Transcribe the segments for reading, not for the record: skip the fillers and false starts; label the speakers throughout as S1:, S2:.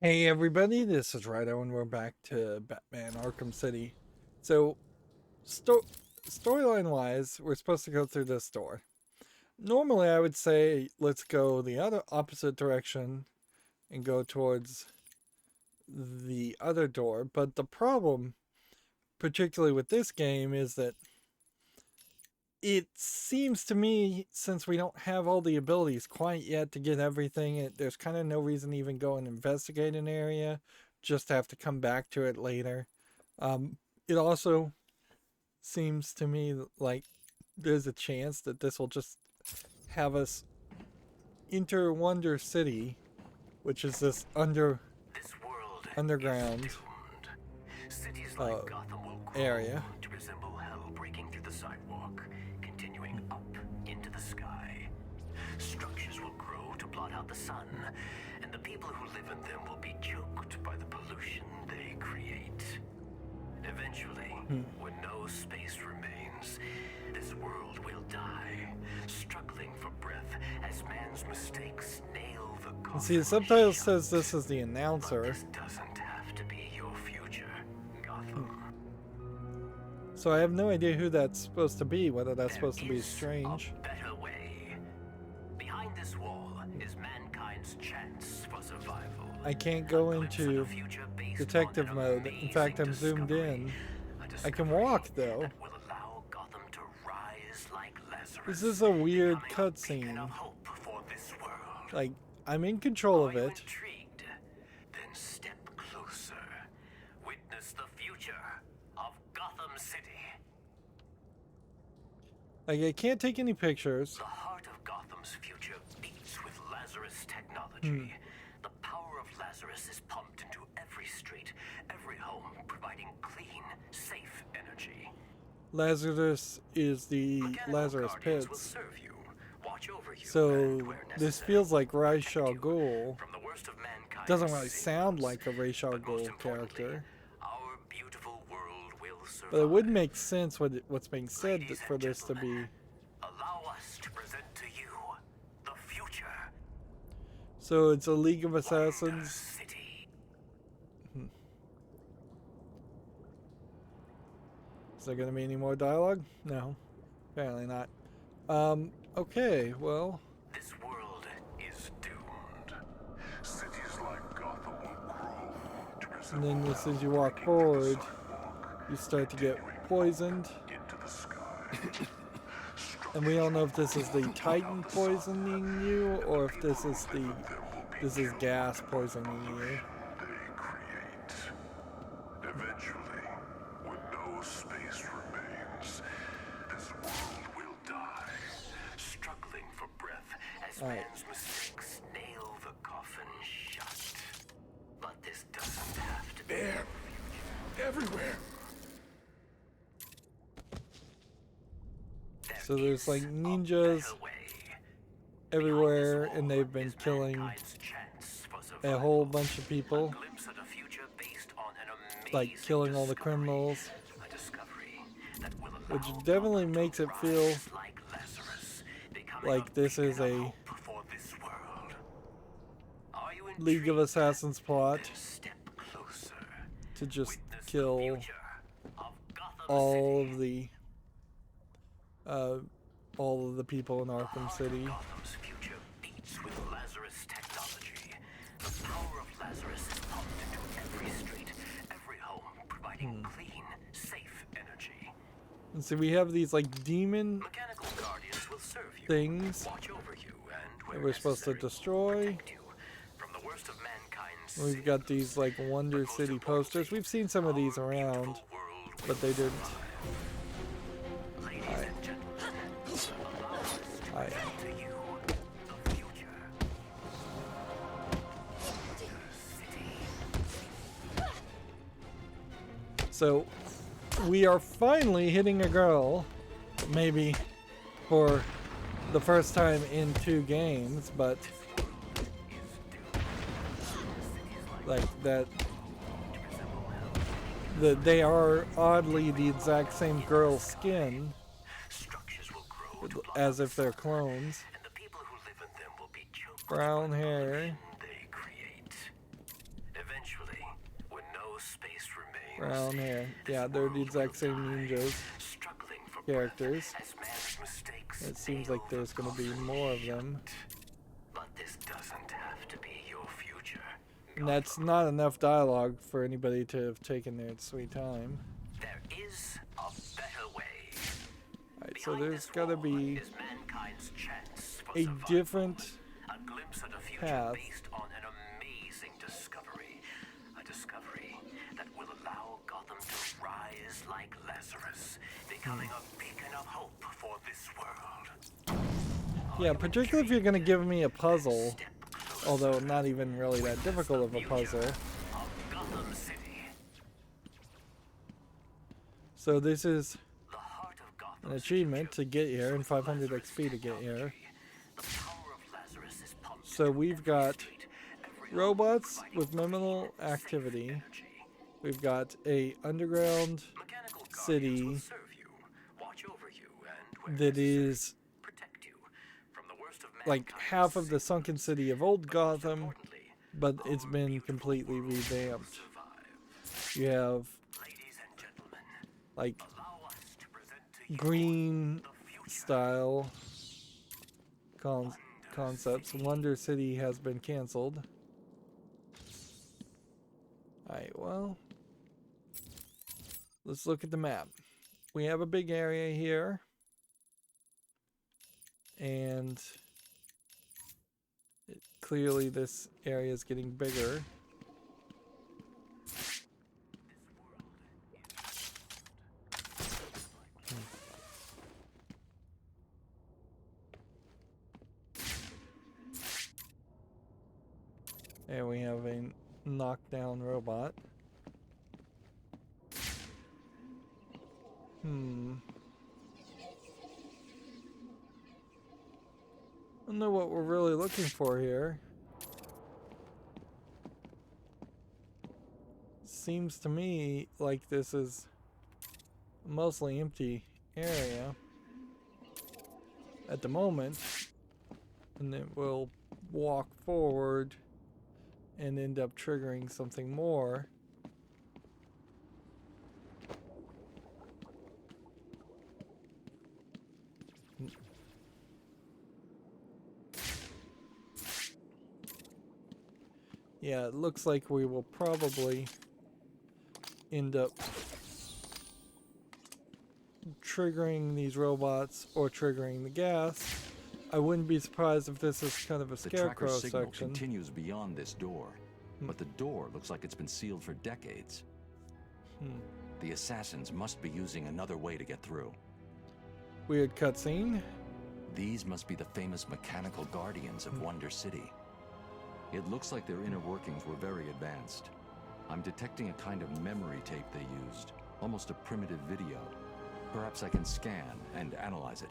S1: Hey everybody, this is Rydo and we're back to Batman Arkham City. So, storyline wise, we're supposed to go through this door. Normally I would say let's go the other opposite direction and go towards the other door, but the problem, particularly with this game, is that it seems to me, since we don't have all the abilities quite yet to get everything, there's kind of no reason to even go and investigate an area, just have to come back to it later. Um, it also seems to me like there's a chance that this will just have us enter Wonder City, which is this
S2: This world
S1: underground
S2: is doomed. Cities like Gotham will grow
S1: area.
S2: to resemble hell breaking through the sidewalk, continuing up into the sky. Structures will grow to blot out the sun, and the people who live in them will be choked by the pollution they create. Eventually, when no space remains, this world will die, struggling for breath as man's mistakes nail the coffin.
S1: See, the subtitle
S2: shut.
S1: says this is the
S2: But
S1: announcer.
S2: this doesn't have to be your future, Gotham.
S1: So I have no idea who that's supposed to be, whether that's
S2: There
S1: supposed to be
S2: is
S1: Strange.
S2: a better way. Behind this wall is mankind's chance for survival.
S1: I can't go
S2: A glimpse of
S1: into
S2: the future based
S1: detective
S2: on an
S1: mode. In fact, I'm
S2: amazing
S1: zoomed in.
S2: discovery. A
S1: I can
S2: discovery
S1: walk though.
S2: that will allow Gotham to rise like Lazarus,
S1: This is a weird
S2: becoming a beacon
S1: cutscene.
S2: of hope for this world.
S1: Like, I'm in control
S2: Are
S1: of
S2: you
S1: it.
S2: intrigued? Then step closer. Witness the future of Gotham City.
S1: Like, I can't take any pictures.
S2: The heart of Gotham's future beats with Lazarus technology. The power of Lazarus is pumped into every street, every home, providing clean, safe energy.
S1: Lazarus is the
S2: Mechanical
S1: Lazarus
S2: guardians will
S1: pits.
S2: serve you, watch over you, and
S1: So,
S2: where
S1: this
S2: necessary,
S1: feels like Ra's
S2: protect
S1: al
S2: you
S1: Ghul.
S2: from the worst of mankind's
S1: Doesn't really
S2: sins.
S1: sound like a Ra's al
S2: But most
S1: Ghul
S2: importantly,
S1: character.
S2: our beautiful world will survive.
S1: But it would make sense what's being said
S2: Ladies
S1: for
S2: and
S1: this to be.
S2: gentlemen, allow us to present to you the future.
S1: So, it's a League of
S2: Wonder
S1: Assassins.
S2: City.
S1: Is there going to be any more dialogue? No. Apparently not. Okay, well.
S2: This world is doomed.
S3: Cities like Gotham will grow to
S1: And
S3: resemble
S1: then as soon as you
S3: hell
S1: walk
S3: breaking through the
S1: forward,
S3: sidewalk,
S1: you start to get
S3: continuing
S1: poisoned.
S3: up into the sky.
S1: And we don't know if this is the Titan poisoning you or if this is gas poisoning you.
S3: They create. Eventually, when no space remains, this world will die.
S2: Struggling for breath as
S1: Alright.
S2: man's mistakes nail the coffin shut. But this doesn't have to be.
S3: There. Everywhere.
S1: So there's like
S2: There is
S1: ninjas
S2: a better way.
S1: everywhere
S2: Behind this
S1: and
S2: wall
S1: they've been
S2: is
S1: killing
S2: mankind's chance for
S1: a whole
S2: survival.
S1: bunch of
S2: A
S1: people.
S2: glimpse of the future based on an
S1: Like
S2: amazing
S1: killing all the
S2: discovery.
S1: criminals.
S2: A discovery that will
S1: Which
S2: allow
S1: definitely
S2: Gotham to
S1: makes it feel
S2: rise like Lazarus, becoming
S1: like
S2: a
S1: this is
S2: beacon of
S1: a
S2: hope for this world. Are you
S1: League of
S2: intrigued?
S1: Assassins plot
S2: Then step closer.
S1: to just
S2: Witness the
S1: kill
S2: future of Gotham
S1: all
S2: City.
S1: of the all of the people in
S2: The
S1: Arkham
S2: heart
S1: City.
S2: of Gotham's future beats with Lazarus technology. The power of Lazarus is pumped into every street, every home, providing clean, safe energy.
S1: And so we have these like demon
S2: Mechanical guardians will serve you,
S1: things
S2: watch over you, and where
S1: that we're supposed to
S2: necessary,
S1: destroy.
S2: protect you from the worst of mankind's
S1: We've got
S2: sins.
S1: these like Wonder
S2: Most
S1: City posters. We've seen some of these
S2: our
S1: around,
S2: beautiful world
S1: but
S2: will
S1: they didn't.
S2: survive. Ladies and gentlemen, allow us to
S1: Alright.
S2: present to you the future. City.
S1: So we are finally hitting a girl, maybe for the first time in 2 games, but like that they are oddly the exact same girl's skin
S2: Structures will grow to block
S1: as
S2: out
S1: if
S2: the
S1: they're
S2: sun,
S1: clones.
S2: and the people who live in them will be choked
S1: Brown
S2: by the
S1: hair.
S2: pollution they create. space remains.
S1: brown hair. Yeah, they're the exact same ninjas
S2: Struggling for
S1: characters.
S2: breath as man's mistakes
S1: It seems
S2: nail
S1: like there's
S2: the
S1: going to be
S2: coffin
S1: more of them.
S2: But this doesn't have to be your future.
S1: And that's not enough dialogue for anybody to have taken their sweet time.
S2: There is a better way.
S1: Alright, so
S2: Behind
S1: there's
S2: this
S1: got to
S2: wall
S1: be
S2: is mankind's chance for
S1: a
S2: survival.
S1: different
S2: A glimpse at a future
S1: path.
S2: based on an amazing discovery. A discovery that will allow Gotham to rise like Lazarus, becoming a beacon of hope for this world.
S1: Yeah, particularly if you're going to give me a puzzle, although not even really that difficult of a puzzle.
S2: Of Gotham City.
S1: So this is
S2: The heart of Gotham
S1: an achievement to get here and 500 XP to get here.
S2: The power of Lazarus is pumped
S1: So we've got
S2: every
S1: robots with minimal activity.
S2: energy.
S1: We've got a underground
S2: Mechanical guardians
S1: city
S2: will serve you, watch over you, and where
S1: that
S2: necessary,
S1: is
S2: protect you from the worst of
S1: like
S2: mankind's
S1: half of the
S2: sins.
S1: sunken city of old Gotham,
S2: Importantly,
S1: but it's
S2: our
S1: been
S2: beautiful
S1: completely
S2: world will
S1: revamped.
S2: survive.
S1: You have
S2: Ladies and gentlemen,
S1: like
S2: allow us to present to you
S1: green
S2: the future.
S1: style concepts. Wonder City has been canceled. Alright, well, let's look at the map. We have a big area here, and clearly this area is getting bigger. There we have a knockdown robot. I don't know what we're really looking for here. Seems to me like this is a mostly empty area at the moment, and then we'll walk forward and end up triggering something more. Yeah, it looks like we will probably end up triggering these robots or triggering the gas. I wouldn't be surprised if this is kind of a
S4: The tracker
S1: scarecrow
S4: signal
S1: section.
S4: continues beyond this door, but the door looks like it's been sealed for decades. The assassins must be using another way to get through.
S1: Weird cutscene.
S4: These must be the famous mechanical guardians of Wonder City. It looks like their inner workings were very advanced. I'm detecting a kind of memory tape they used, almost a primitive video. Perhaps I can scan and analyze it.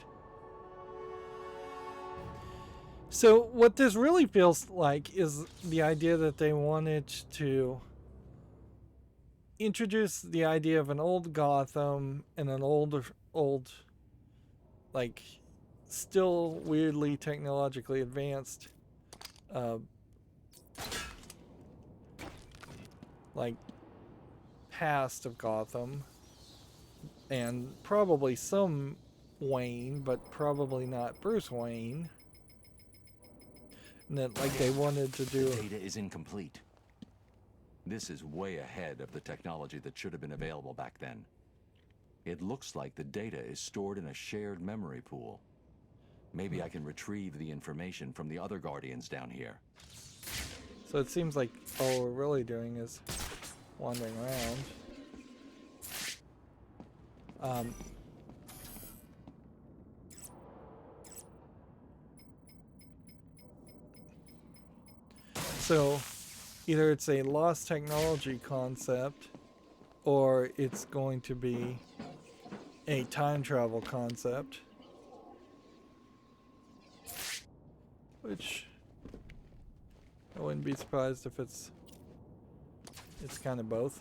S1: So what this really feels like is the idea that they wanted to introduce the idea of an old Gotham and an old, like, still weirdly technologically advanced, like, past of Gotham, and probably some Wayne, but probably not Bruce Wayne. And that, like, they wanted to do.
S4: Data is incomplete. This is way ahead of the technology that should have been available back then. It looks like the data is stored in a shared memory pool. Maybe I can retrieve the information from the other Guardians down here.
S1: So it seems like all we're really doing is wandering around. So either it's a lost technology concept, or it's going to be a time travel concept. Which I wouldn't be surprised if it's kind of both.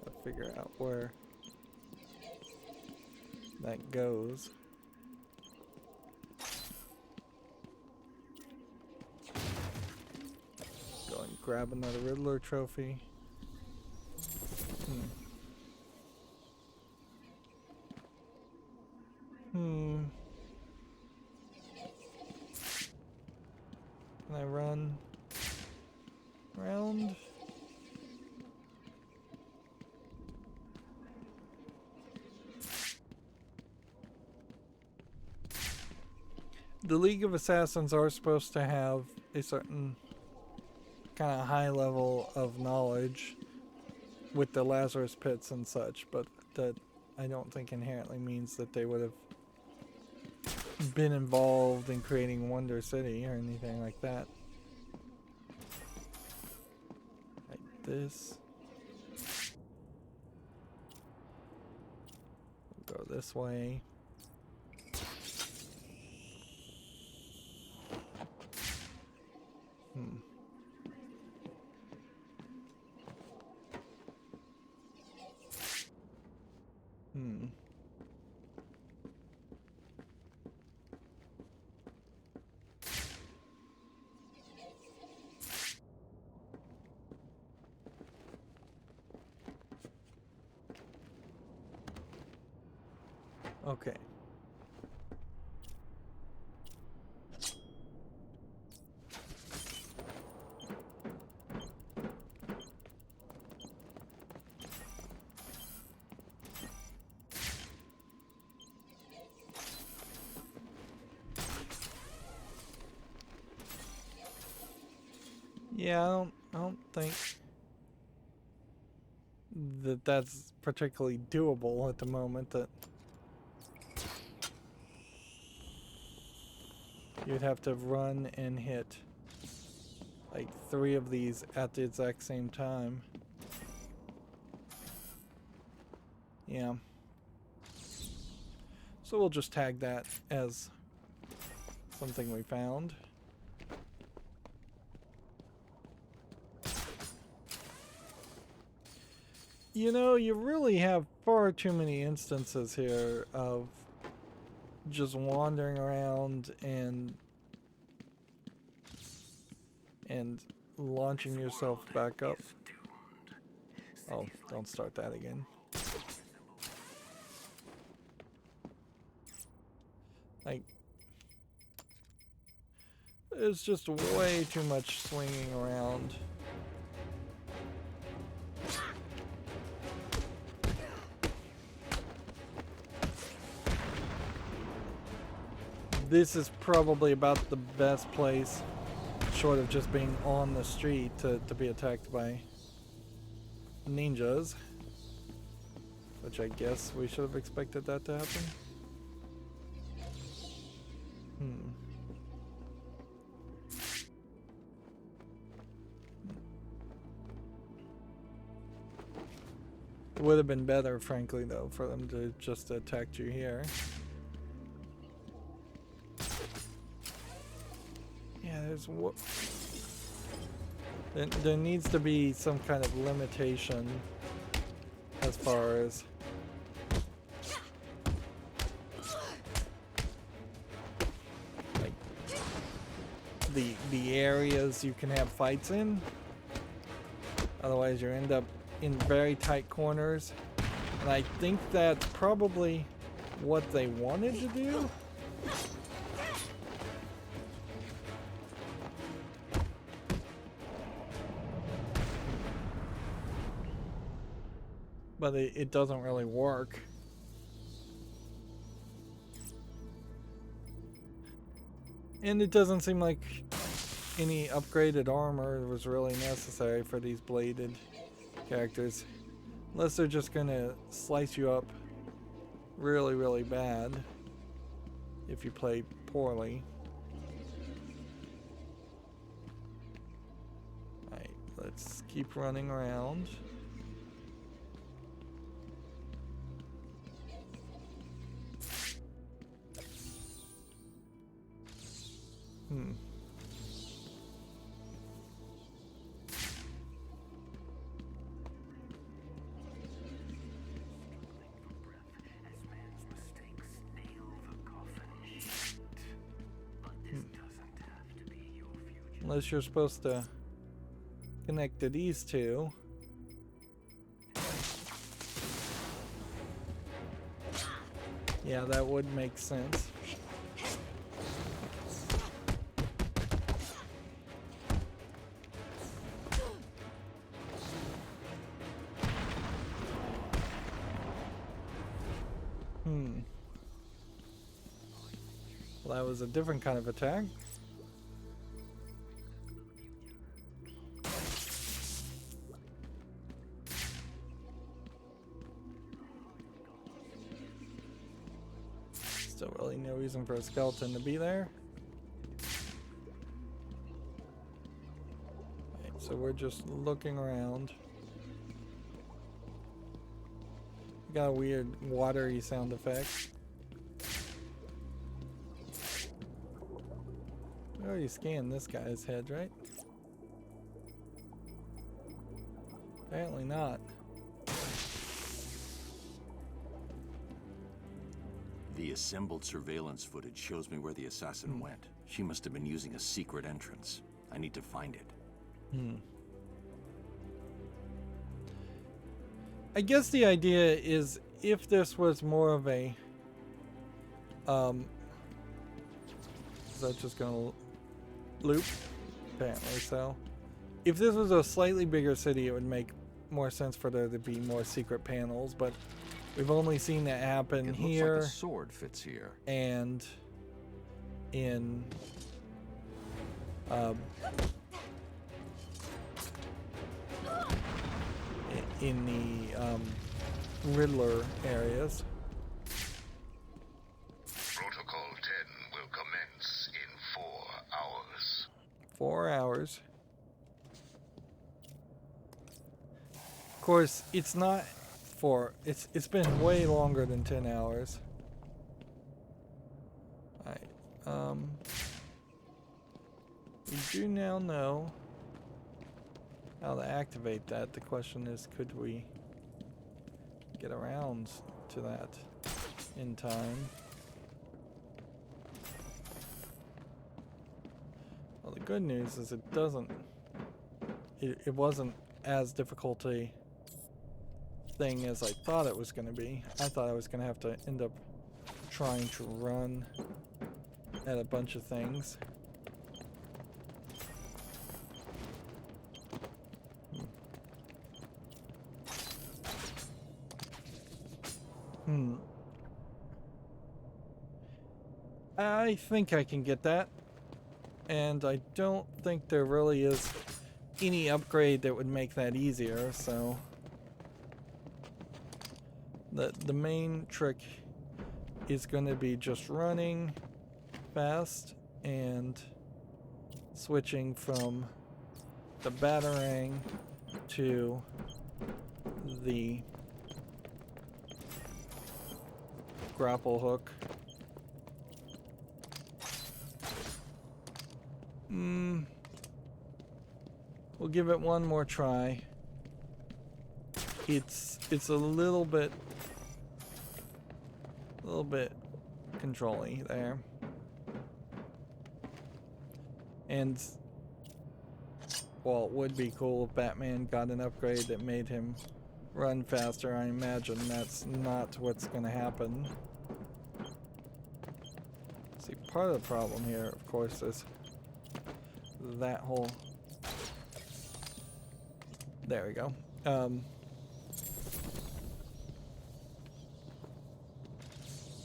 S1: I'll figure out where that goes. grab another Riddler trophy. Can I run around? The League of Assassins are supposed to have a certain kind of high level of knowledge with the Lazarus pits and such, but that I don't think inherently means that they would have been involved in creating Wonder City or anything like that. Like this. We'll go this way. Okay. Yeah, I don't think that that's particularly doable at the moment. That you'd have to run and hit like 3 of these at the exact same time. Yeah. So we'll just tag that as something we found. You know, you really have far too many instances here of just wandering around and launching yourself back up. Oh, don't start that again. Like, there's just way too much swinging around. This is probably about the best place, short of just being on the street, to be attacked by ninjas. Which I guess we should have expected that to happen. It would have been better, frankly, though, for them to just attack you here. Yeah, there needs to be some kind of limitation as far as like the areas you can have fights in. Otherwise, you end up in very tight corners, and I think that's probably what they wanted to do. But it doesn't really work. And it doesn't seem like any upgraded armor was really necessary for these bladed characters. Unless they're just gonna slice you up really, really bad if you play poorly. Alright, let's keep running around. Unless you're supposed to connect to these two. Yeah, that would make sense. Well, that was a different kind of attack. Still really no reason for a skeleton to be there. Right, so we're just looking around. Got a weird watery sound effect. We already scanned this guy's head, right? Apparently not.
S5: The assembled surveillance footage shows me where the assassin went. She must have been using a secret entrance. I need to find it.
S1: I guess the idea is if this was more of a is that just gonna loop? Apparently so. If this was a slightly bigger city, it would make more sense for there to be more secret panels, but we've only seen that happen
S4: It
S1: here.
S4: looks like a sword fits here.
S1: And in in the Riddler areas.
S3: Protocol 10 will commence in 4 hours.
S1: 4 hours. Of course, it's not it's been way longer than 10 hours. Alright, we do now know how to activate that. The question is, could we get around to that in time? Well, the good news is it doesn't. It wasn't as difficult a thing as I thought it was going to be. I thought I was going to have to end up trying to run at a bunch of things. I think I can get that. And I don't think there really is any upgrade that would make that easier, so the main trick is going to be just running fast and switching from the batarang to the grapple hook. We'll give it one more try. It's a little bit controlly there. And while it would be cool if Batman got an upgrade that made him run faster, I imagine that's not what's going to happen. See, part of the problem here, of course, is that whole... There we go.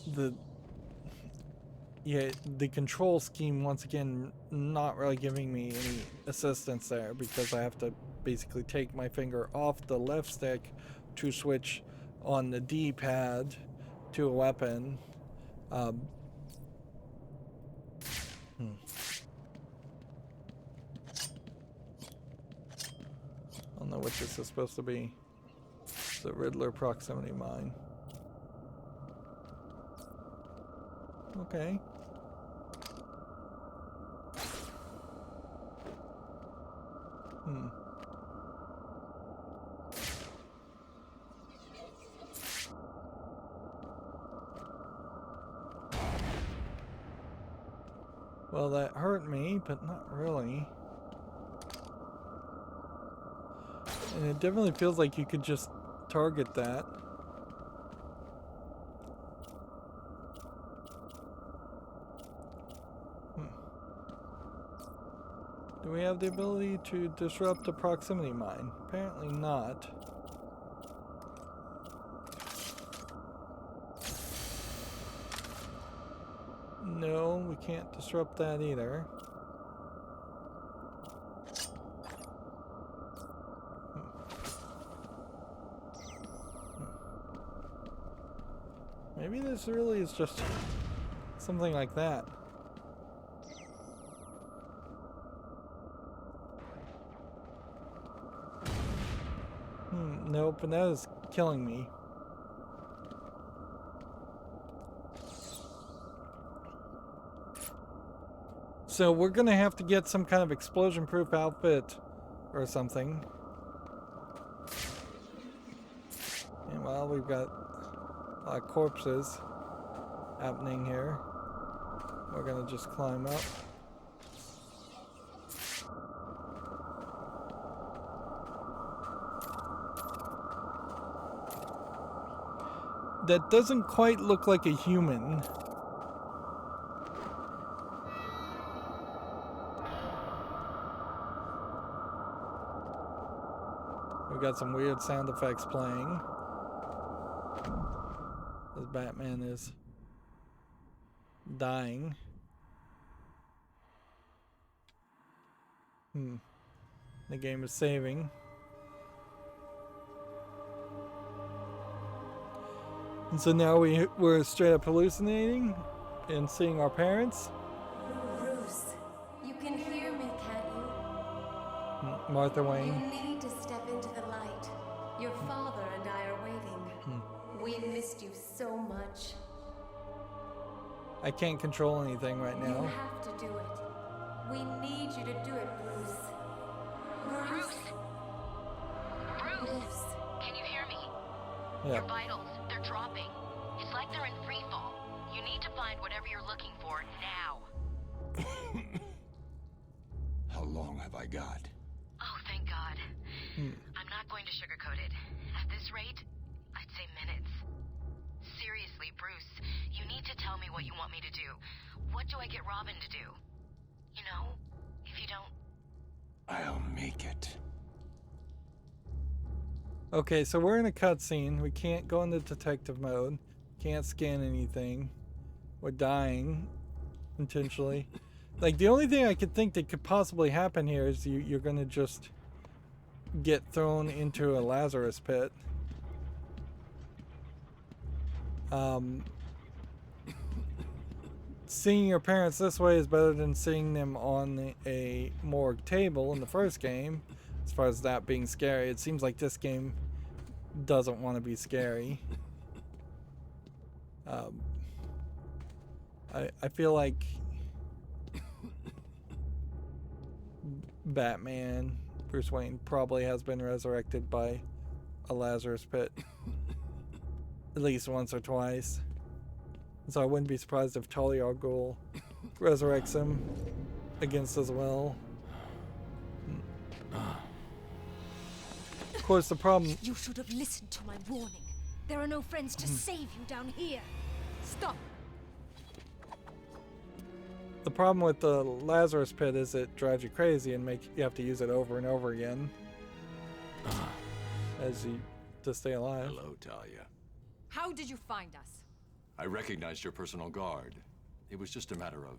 S1: The control scheme, once again, not really giving me any assistance there, because I have to basically take my finger off the left stick to switch on the D-pad to a weapon. I don't know what this is supposed to be. It's the Riddler proximity mine. Okay. Well, that hurt me, but not really. And it definitely feels like you could just target that. Do we have the ability to disrupt a proximity mine? Apparently not. No, we can't disrupt that either. Maybe this really is just something like that. Nope, and that is killing me. So we're gonna have to get some kind of explosion-proof outfit or something. And while we've got a lot of corpses happening here, we're gonna just climb up. That doesn't quite look like a human. We've got some weird sound effects playing as Batman is dying. The game is saving. And so now we're straight up hallucinating and seeing our parents.
S6: Bruce, you can hear me, can't you?
S1: Martha
S6: You
S1: Wayne.
S6: need to step into the light. Your father and I are waiting. We missed you so much.
S1: I can't control anything right
S6: You
S1: now.
S6: have to do it. We need you to do it, Bruce. Bruce!
S7: Bruce, can you hear me?
S1: Yeah.
S7: Your vitals, they're dropping. It's like they're in free fall. You need to find whatever you're looking for now.
S5: How long have I got?
S7: Oh, thank God. I'm not going to sugarcoat it. At this rate, I'd say minutes. Seriously, Bruce, you need to tell me what you want me to do. What do I get Robin to do? You know, if you don't...
S5: I'll make it.
S1: Okay, so we're in a cutscene. We can't go into detective mode. Can't scan anything. We're dying intentionally. Like, the only thing I could think that could possibly happen here is you're gonna just get thrown into a Lazarus pit. Seeing your parents this way is better than seeing them on a morgue table in the first game. As far as that being scary, it seems like this game doesn't want to be scary. I feel like Batman, Bruce Wayne, probably has been resurrected by a Lazarus pit at least once or twice. So I wouldn't be surprised if Talia al Ghul resurrects him against as well. Of course, the problem...
S8: You should have listened to my warning. There are no friends to save you down here. Stop.
S1: The problem with the Lazarus pit is it drives you crazy and you have to use it over and over again to stay alive.
S5: Hello, Talia.
S8: How did you find us?
S5: I recognized your personal guard. It was just a matter of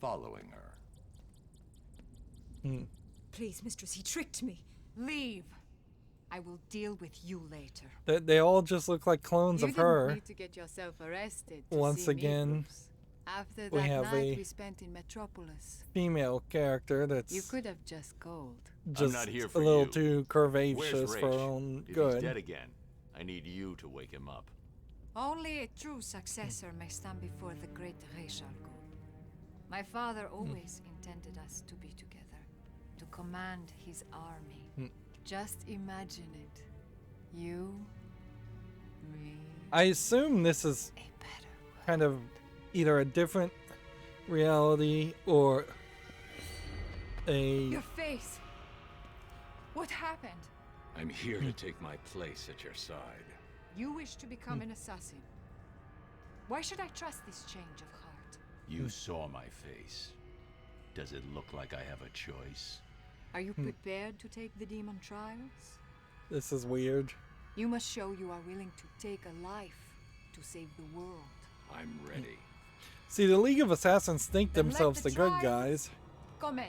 S5: following her.
S8: Please, mistress, he tricked me. Leave. I will deal with you later.
S1: They all just look like clones of her.
S9: You didn't need to get yourself arrested to
S1: Once
S9: see me,
S1: again,
S9: Bruce. After
S1: we
S9: that
S1: have
S9: night
S1: a
S9: we spent in Metropolis,
S1: Female character that's
S9: you could have just called.
S1: just
S5: not here
S1: a
S5: for
S1: little
S5: you.
S1: too
S5: Where's
S1: curvaceous for her
S5: Rach?
S1: own
S5: If
S1: good.
S5: he's dead again, I need you to wake him up.
S8: Only a true successor may stand before the great Ra's al Ghul. My father always intended us to be together, to command his army.
S9: Just imagine it. You, me,
S1: I assume this is
S8: A better world.
S1: kind of either a different reality or a...
S9: your face. What happened?
S5: I'm here to take my place at your side.
S8: You wish to become an assassin. Why should I trust this change of heart?
S5: You saw my face. Does it look like I have a choice?
S8: Are you prepared to take the demon trials?
S1: This is weird.
S8: You must show you are willing to take a life to save the world.
S5: I'm ready.
S1: See, the League of Assassins think
S8: Then let
S1: themselves the good
S8: trials
S1: guys.
S8: Commence.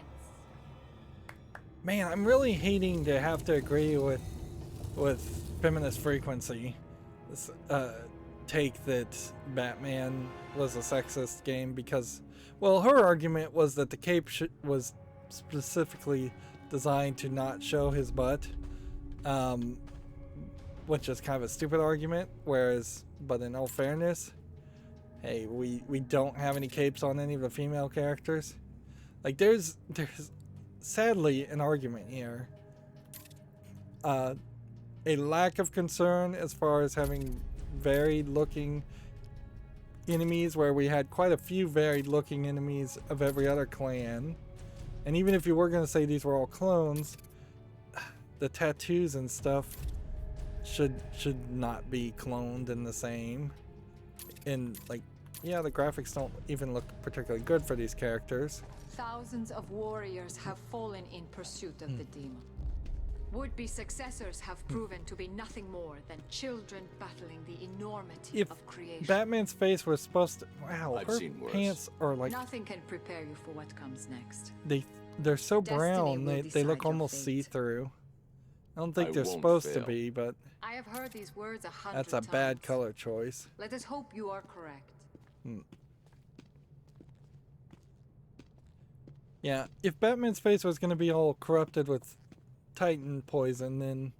S1: Man, I'm really hating to have to agree with Feminist Frequency. This take that Batman was a sexist game because, well, her argument was that the cape was specifically designed to not show his butt, which is kind of a stupid argument. But in all fairness, hey, we don't have any capes on any of the female characters. Like, there's sadly an argument here. A lack of concern as far as having varied looking enemies, where we had quite a few varied looking enemies of every other clan. And even if you were going to say these were all clones, the tattoos and stuff should not be cloned in the same. And like, yeah, the graphics don't even look particularly good for these characters.
S8: Thousands of warriors have fallen in pursuit of the demon. Would-be successors have proven to be nothing more than children battling the enormity
S1: If
S8: of creation.
S1: Batman's face was supposed to, wow,
S5: I've
S1: her
S5: seen worse.
S1: pants are like,
S8: Nothing can prepare you for what comes next.
S1: they're so
S8: Destiny
S1: brown,
S8: will
S1: they
S8: decide
S1: look
S8: your
S1: almost
S8: fate.
S1: see-through. I don't think
S5: I
S1: they're
S5: won't
S1: supposed to
S5: fail.
S1: be, but
S8: I have heard these words 100
S1: that's a
S8: times.
S1: bad color choice.
S8: Let us hope you are correct.
S1: Yeah, if Batman's face was going to be all corrupted with Titan poison, then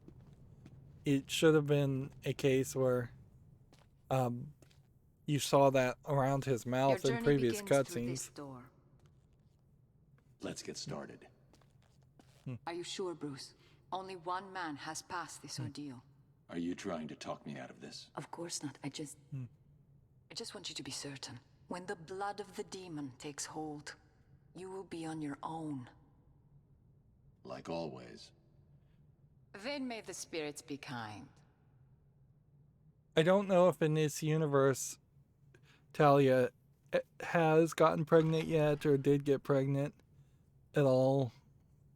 S1: it should have been a case where you saw that around his
S8: Your
S1: mouth in
S8: journey
S1: previous
S8: begins through this
S1: cutscenes.
S8: door.
S5: Let's get started.
S9: Are you sure, Bruce? Only one man has passed this ordeal.
S5: Are you trying to talk me out of this?
S9: Of course not. I just want you to be certain. When the blood of the demon takes hold, you will be on your own.
S5: Like always.
S9: Then may the spirits be kind.
S1: I don't know if in this universe Talia has gotten pregnant yet or did get pregnant at all,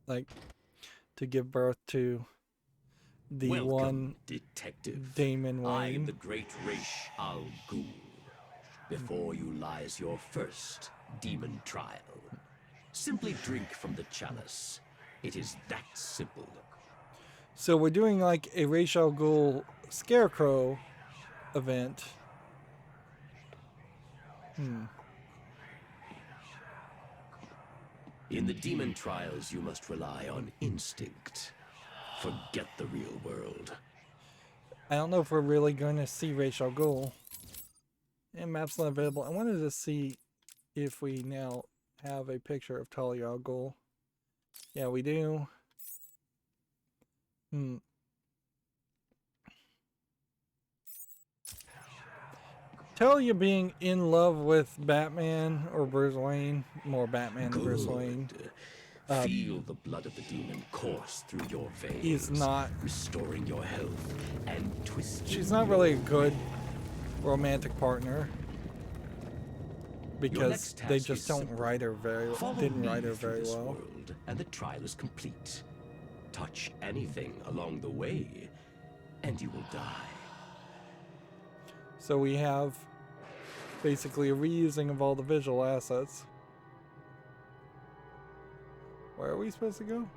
S1: like to give birth to the
S10: Welcome,
S1: one
S10: detective.
S1: Damon
S10: I am
S1: Wayne.
S10: the great Ra's al Ghul. Before you lies your first demon trial. Simply drink from the chalice. It is that simple.
S1: So we're doing like a Ra's al Ghul Scarecrow event.
S10: In the demon trials, you must rely on instinct. Forget the real world.
S1: I don't know if we're really going to see Ra's al Ghul. And map's not available. I wanted to see if we now have a picture of Talia al Ghul. Yeah, we do. Talia being in love with Batman or Bruce Wayne, more Batman than Bruce Wayne.
S10: Feel the blood of the demon course through your veins.
S1: He's not.
S10: Restoring your health and twisting.
S1: She's not really a good romantic partner because
S10: next
S1: they
S10: task
S1: just
S10: is
S1: don't
S10: simple.
S1: write her very well.
S10: Follow
S1: Didn't
S10: me
S1: write her
S10: through
S1: very
S10: this
S1: well.
S10: world, and the trial is complete. Touch anything along the way, and you will die.
S1: So we have basically a reusing of all the visual assets. Where are we supposed to go?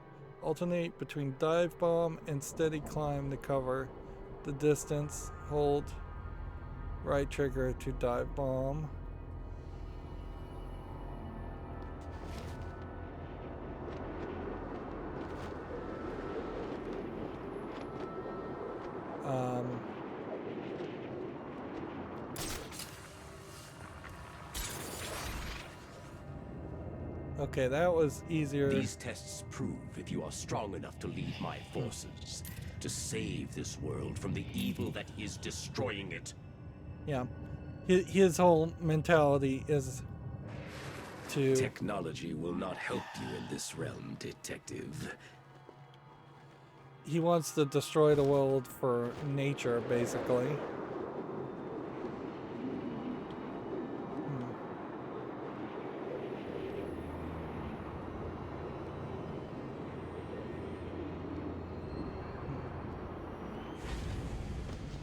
S1: Alternate between dive bomb and steady climb to cover the distance. Hold right trigger to dive bomb. Okay, that was easier.
S10: These tests prove if you are strong enough to lead my forces, to save this world from the evil that is destroying it.
S1: Yeah. His whole mentality is to...
S10: Technology will not help you in this realm, detective.
S1: he wants to destroy the world for nature, basically.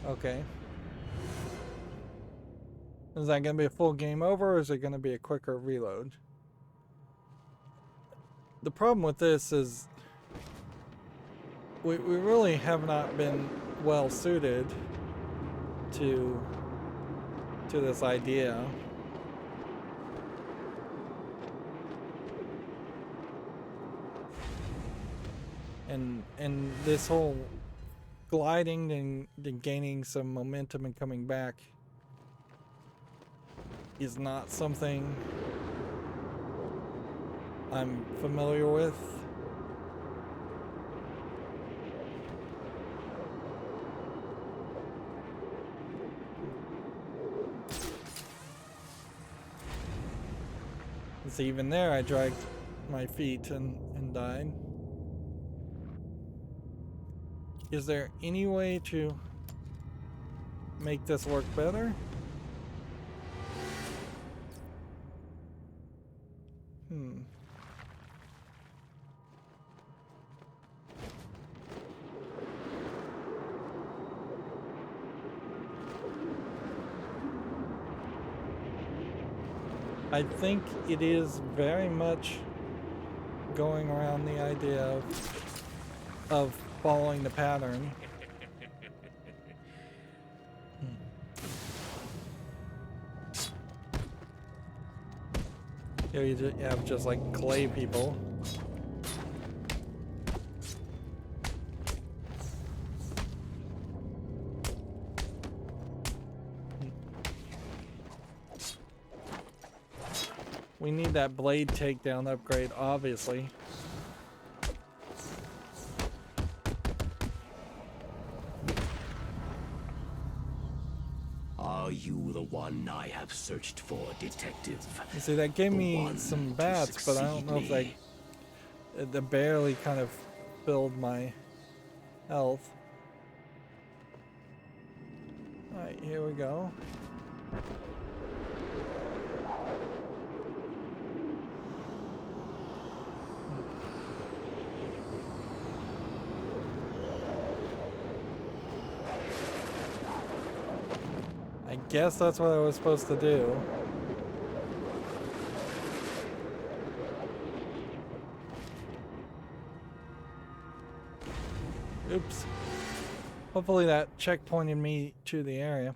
S1: Okay. Is that going to be a full game over, or is it going to be a quicker reload? The problem with this is we really have not been well suited to this idea. And this whole gliding and gaining some momentum and coming back is not something I'm familiar with. So even there I dragged my feet and died. Is there any way to make this work better? I think it is very much going around the idea of following the pattern. Here you have just like clay people. We need that blade takedown upgrade, obviously.
S10: Are you the one I have searched for, detective?
S1: You see, that gave me some bats, but I don't know if they barely kind of filled my health. Alright, here we go. I guess that's what I was supposed to do. Oops. Hopefully that checkpointed me to the area.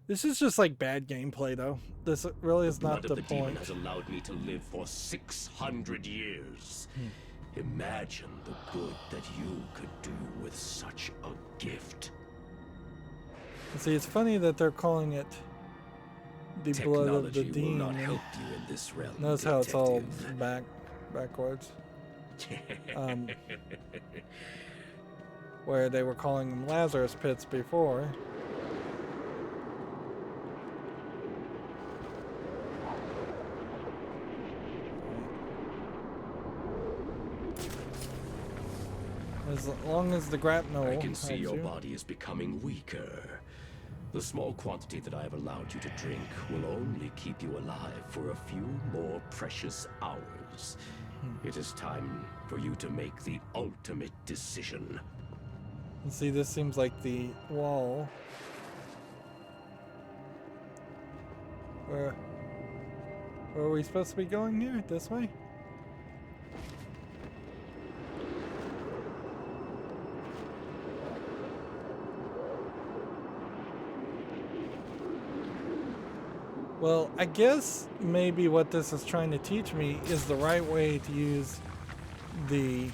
S1: This is just like bad gameplay though. This really is not the point.
S10: The demon has allowed me to live for 600 years. Imagine the good that you could do with such a gift.
S1: See, it's funny that they're calling it the blood of the demon.
S10: Will not help you in this realm,
S1: Notice how it's all backwards. Where they were calling them Lazarus pits before. As long as the grapnel.
S10: I can see your body is becoming weaker. The small quantity that I have allowed you to drink will only keep you alive for a few more precious hours. It is time for you to make the ultimate decision.
S1: And see, this seems like the wall. Where are we supposed to be going here? This way? Well, I guess maybe what this is trying to teach me is the right way to use the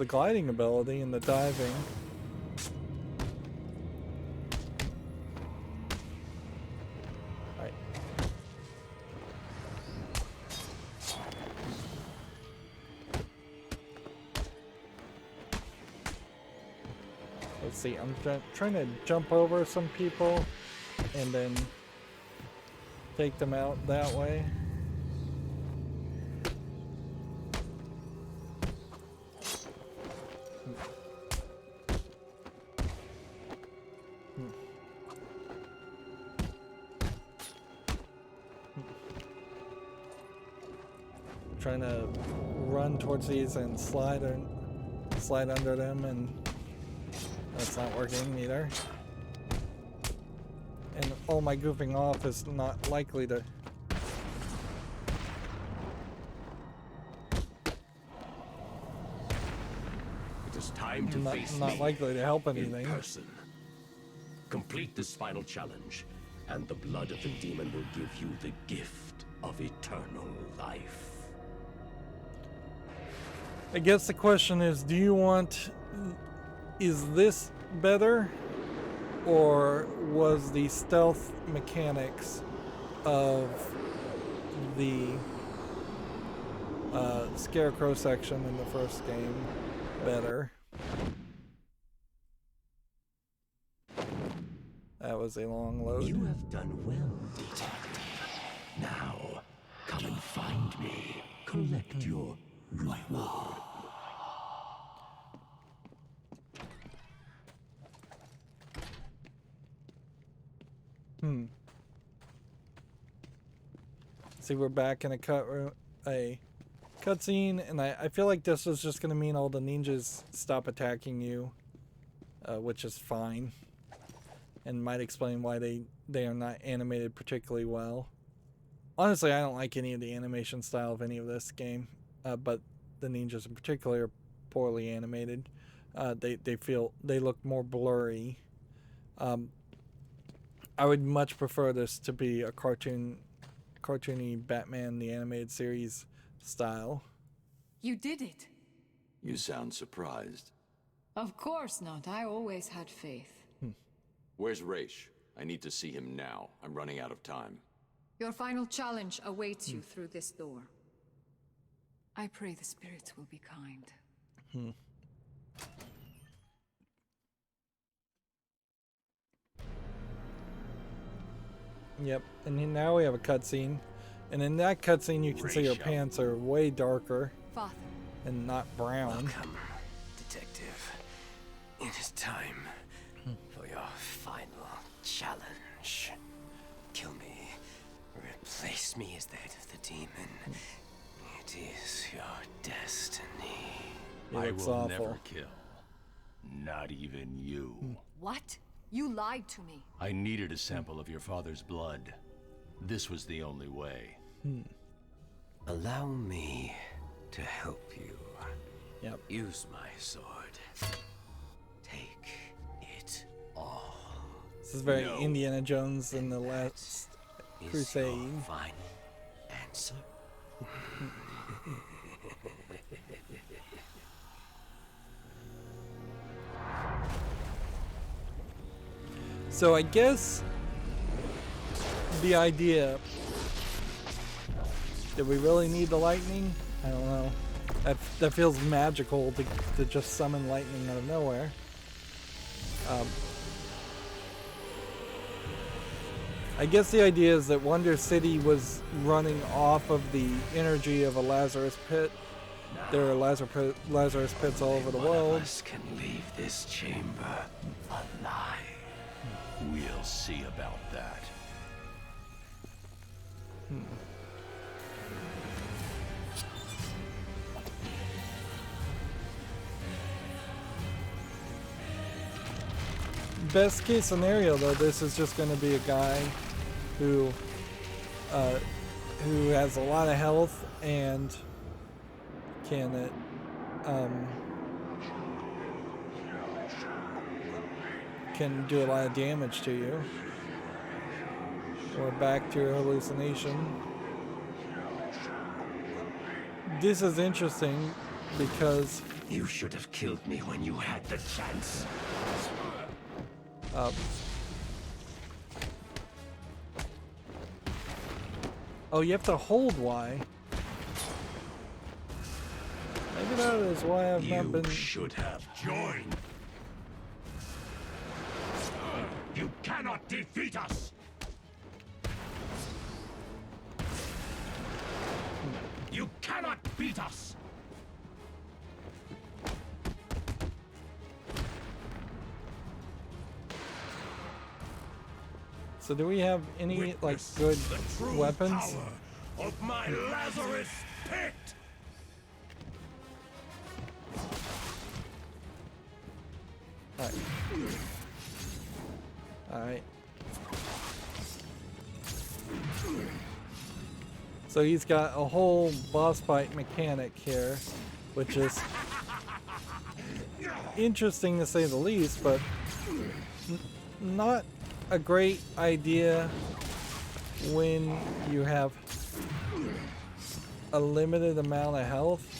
S1: gliding ability and the diving. Right. Let's see, I'm trying to jump over some people and then take them out that way. trying to run towards these and slide under them, and that's not working either. And all my goofing off is not likely to.
S10: It is time to face
S1: Not
S10: me
S1: likely to help anything.
S10: in person. Complete this final challenge, and the blood of the demon will give you the gift of eternal life.
S1: I guess the question is, do you want, is this better, or was the stealth mechanics of the Scarecrow section in the first game better? That was a long load.
S10: You have done well, detective. Now, come and find me. Collect your reward.
S1: See, we're back in a cutscene, and I feel like this is just going to mean all the ninjas stop attacking you, which is fine, and might explain why they are not animated particularly well. Honestly, I don't like any of the animation style of any of this game, but the ninjas in particular are poorly animated. They look more blurry. I would much prefer this to be a cartoony Batman the Animated Series style.
S8: You did it.
S5: You sound surprised.
S8: Of course not. I always had faith.
S5: Where's Raish? I need to see him now. I'm running out of time.
S8: Your final challenge awaits you through this door. I pray the spirits will be kind.
S1: Yep, and then now we have a cutscene, and in that cutscene you can see your pants are way darker
S8: Father.
S1: and not brown.
S2: Welcome, detective. It is time for your final challenge. Kill me. Replace me as that of the demon. It is your destiny.
S1: It
S5: I
S1: looks
S5: will
S1: awful.
S5: never kill. Not even you.
S8: What? You lied to me.
S5: I needed a sample of your father's blood. This was the only way.
S2: Allow me to help you.
S1: Yep.
S2: Use my sword. Take it all.
S1: This is very
S5: No.
S1: Indiana Jones in the Last
S2: Is
S1: Crusade.
S2: your final answer?
S1: So I guess the idea, do we really need the lightning? I don't know. That feels magical to just summon lightning out of nowhere. I guess the idea is that Wonder City was running off of the energy of a Lazarus pit. There are Lazarus pits all over the
S2: One
S1: world.
S2: of us can leave this chamber alive.
S5: We'll see about that.
S1: Best case scenario, though, this is just going to be a guy who has a lot of health and can do a lot of damage to you. Or back to your hallucination. This is interesting because
S2: You should have killed me when you had the chance.
S1: oh, you have to hold Y. Maybe that is why I've not been.
S10: You should have joined. You cannot defeat us. You cannot beat us.
S1: So do we have any like
S10: Witness
S1: good
S10: the true
S1: weapons?
S10: power of my Lazarus pit!
S1: Alright. Alright. So he's got a whole boss fight mechanic here, which is interesting to say the least, but not a great idea when you have a limited amount of health.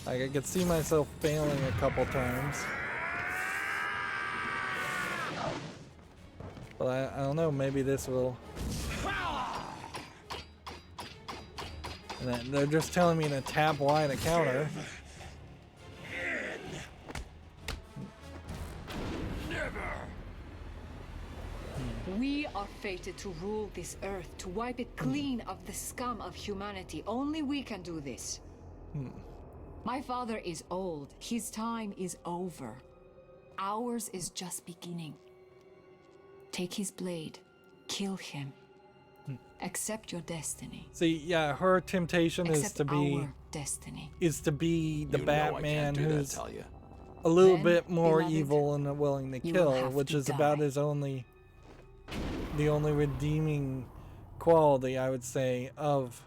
S1: Like, I could see myself failing a couple times. But I don't know, maybe this will... And then they're just telling me to tap Y to counter.
S8: We are fated to rule this earth, to wipe it clean of the scum of humanity. Only we can do this. My father is old. His time is over. Ours is just beginning. Take his blade. Kill him. Accept your destiny.
S1: See, yeah, her temptation is
S8: Accept
S1: to be
S8: our destiny.
S1: the Batman who's
S5: tell you.
S1: a little
S8: Then,
S1: bit more
S8: beloved,
S1: evil and willing to
S8: you will
S1: kill,
S8: have
S1: which
S8: to
S1: is about
S8: die.
S1: his the only redeeming quality, I would say, of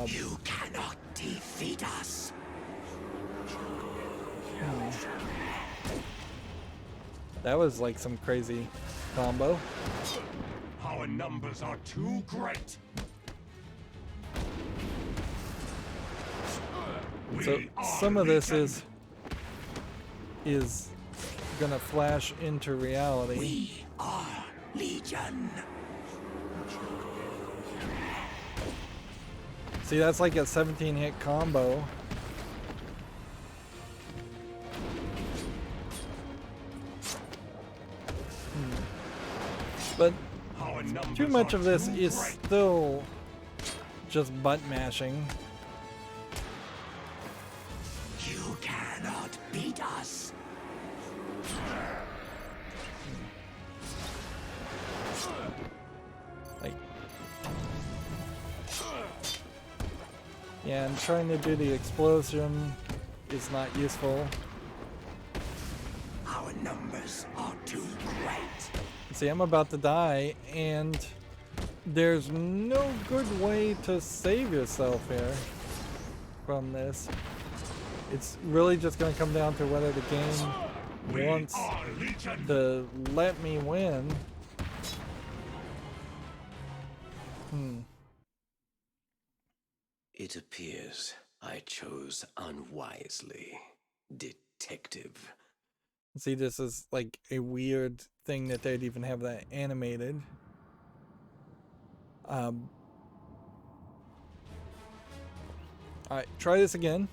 S10: You cannot defeat us.
S1: that was like some crazy combo.
S10: Our numbers are too great.
S1: So some of this is gonna flash into reality.
S10: We are Legion.
S1: See, that's like a 17 hit combo. But too much of this is still just butt mashing.
S10: You cannot beat us.
S1: Like, yeah, and trying to do the explosion is not useful.
S10: Our numbers are too great.
S1: See, I'm about to die, and there's no good way to save yourself here from this. It's really just going to come down to whether the game wants to let me win.
S10: It appears I chose unwisely, detective.
S1: See, this is like a weird thing that they'd even have that animated. Alright, try this again.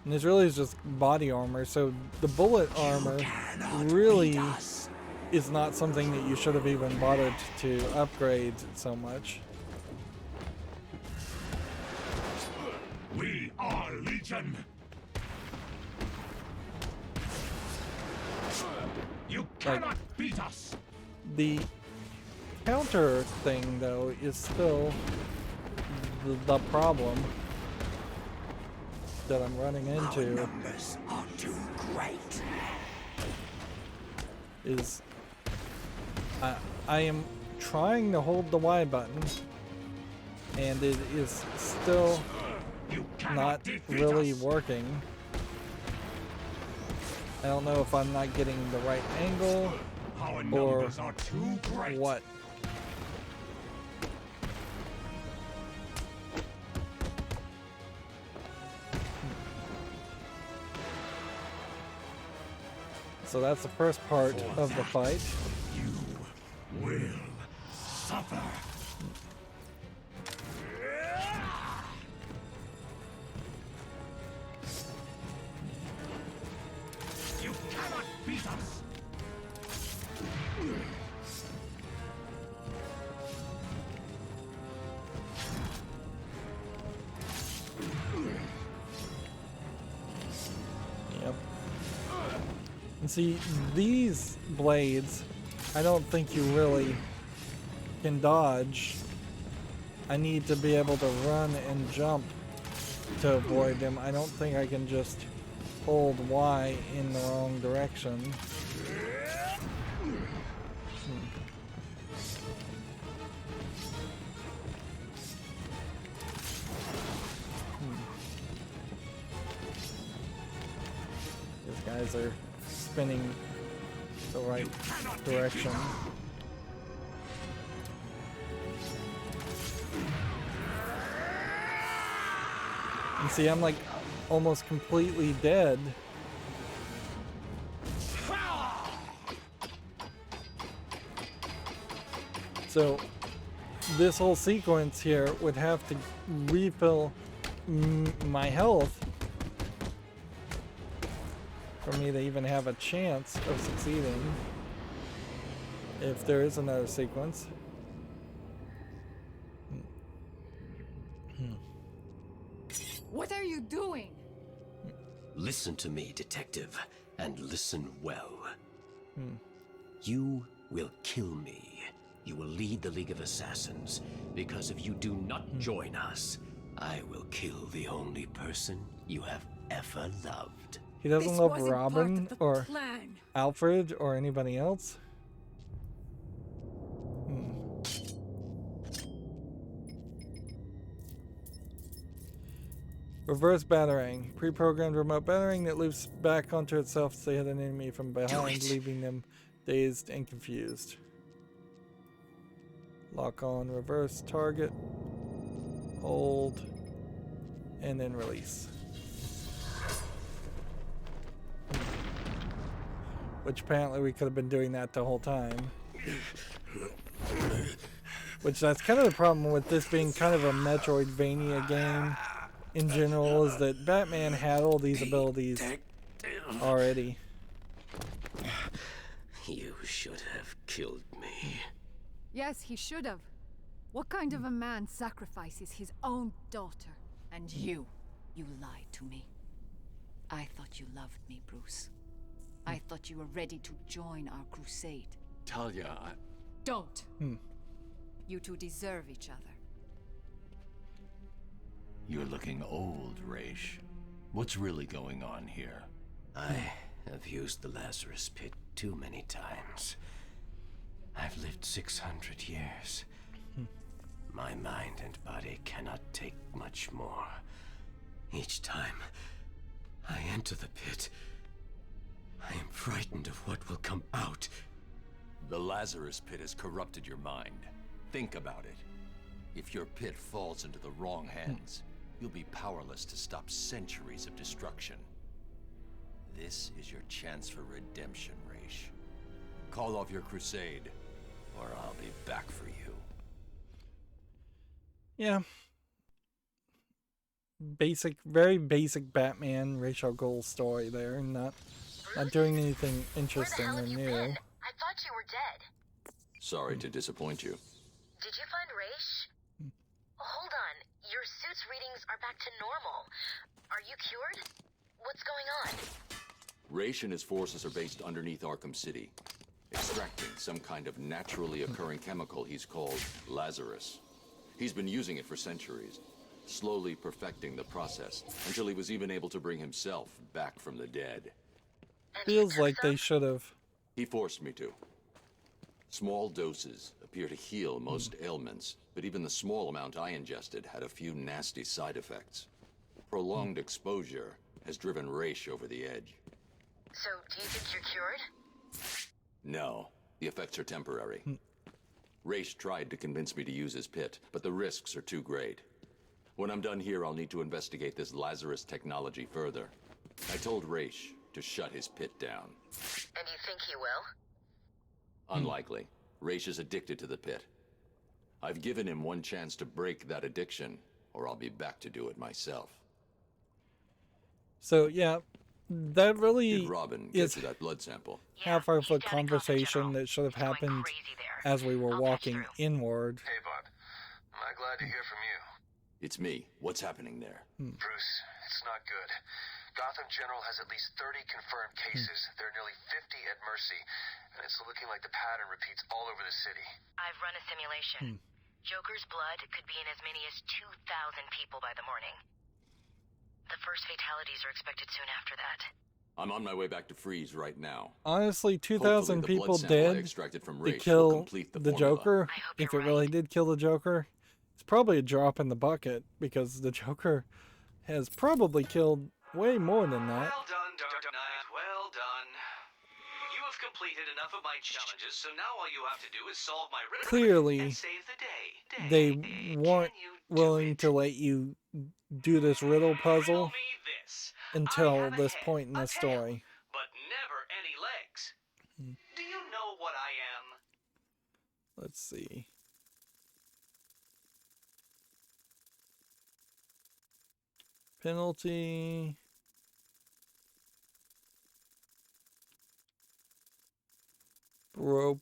S1: And this really is just body armor, so the bullet armor really is not something that you should have even bothered to upgrade so much.
S10: We are Legion. You cannot beat us.
S1: The counter thing, though, is still the problem that I'm running into.
S10: Our numbers are too great.
S1: Is I am trying to hold the Y button, and it is still not really working. I don't know if I'm not getting the right angle or what. So that's the first part of the fight.
S10: You will suffer. You cannot beat us.
S1: Yep. And See, these blades, I don't think you really can dodge. I need to be able to run and jump to avoid them. I don't think I can just hold Y in the wrong direction. These guys are spinning the right direction. And see, I'm like almost completely dead. So this whole sequence here would have to refill my health for me to even have a chance of succeeding, if there is another sequence.
S8: What are you doing?
S10: Listen to me, detective, and listen well. You will kill me. You will lead the League of Assassins, because if you do not join us, I will kill the only person you have ever loved.
S1: He doesn't love Robin or Alfred or anybody else? Reverse battering. Pre-programmed remote battering that loops back onto itself to hit an enemy from behind, leaving them dazed and confused. Lock on, reverse target, hold, and then release. Which apparently we could have been doing that the whole time. Which that's kind of the problem with this being kind of a Metroidvania game in general, is that Batman had all these abilities already.
S10: You should have killed me.
S8: Yes, he should have. What kind of a man sacrifices his own daughter? And you lied to me. I thought you loved me, Bruce. I thought you were ready to join our crusade.
S4: Talia,
S8: Don't. You two deserve each other.
S5: You're looking old, Raish. What's really going on here?
S10: I have used the Lazarus Pit too many times. I've lived 600 years. My mind and body cannot take much more. Each time I enter the pit, I am frightened of what will come out.
S5: The Lazarus Pit has corrupted your mind. Think about it. If your pit falls into the wrong hands, you'll be powerless to stop centuries of destruction. This is your chance for redemption, Raish. Call off your crusade, or I'll be back for you.
S1: Yeah. Basic, very basic Batman Ra's al Ghul story there, and not doing anything interesting or new.
S7: I thought you were dead.
S4: sorry to disappoint you.
S7: Did you find Raish? Hold on. Your suit's readings are back to normal. Are you cured? What's going on?
S4: Raish and his forces are based underneath Arkham City, extracting some kind of naturally occurring chemical he's called Lazarus. He's been using it for centuries, slowly perfecting the process, until he was even able to bring himself back from the dead.
S1: Feels like they should have.
S4: He forced me to. Small doses appear to heal most ailments, but even the small amount I ingested had a few nasty side effects. Prolonged exposure has driven Raish over the edge.
S7: So, do you think you're cured?
S4: No, the effects are temporary. Raish tried to convince me to use his pit, but the risks are too great. When I'm done here, I'll need to investigate this Lazarus technology further. I told Raish to shut his pit down.
S7: And you think he will?
S4: Unlikely. Raish is addicted to the pit. I've given him one chance to break that addiction, or I'll be back to do it myself.
S1: So, yeah, that really
S4: Did Robin
S1: is
S4: get you that blood sample?
S1: half of a conversation that should have happened as we were walking inward.
S3: Hey, Bud. Am I glad to hear from you?
S4: It's me. What's happening there?
S3: Bruce, it's not good. Gotham General has at least 30 confirmed cases. There are nearly 50 at Mercy, and it's looking like the pattern repeats all over the city.
S7: I've run a simulation. Joker's blood could be in as many as 2,000 people by the morning. The first fatalities are expected soon after that.
S5: I'm on my way back to Freeze right now.
S1: Honestly,
S5: Hopefully
S1: 2,000
S5: the
S1: people
S5: blood sample I
S1: dead
S5: extracted from
S1: to
S5: Ra's will
S1: kill
S5: complete the
S1: the
S5: formula.
S1: Joker.
S7: I hope
S1: If
S7: you're
S1: it really
S7: right.
S1: did kill the Joker, it's probably a drop in the bucket because the Joker has probably killed way more than that.
S11: Well done, Dark Knight. Well done. You have completed enough of my challenges, so now all you have to do is solve my riddle
S1: Clearly,
S11: and save the day.
S1: They weren't willing to let you do this riddle puzzle
S11: Riddle me this.
S1: until
S11: I have a
S1: this
S11: head,
S1: point in
S11: a
S1: the
S11: tail,
S1: story.
S11: but never any legs. Do you know what I am?
S1: Let's see. Penalty. Rope.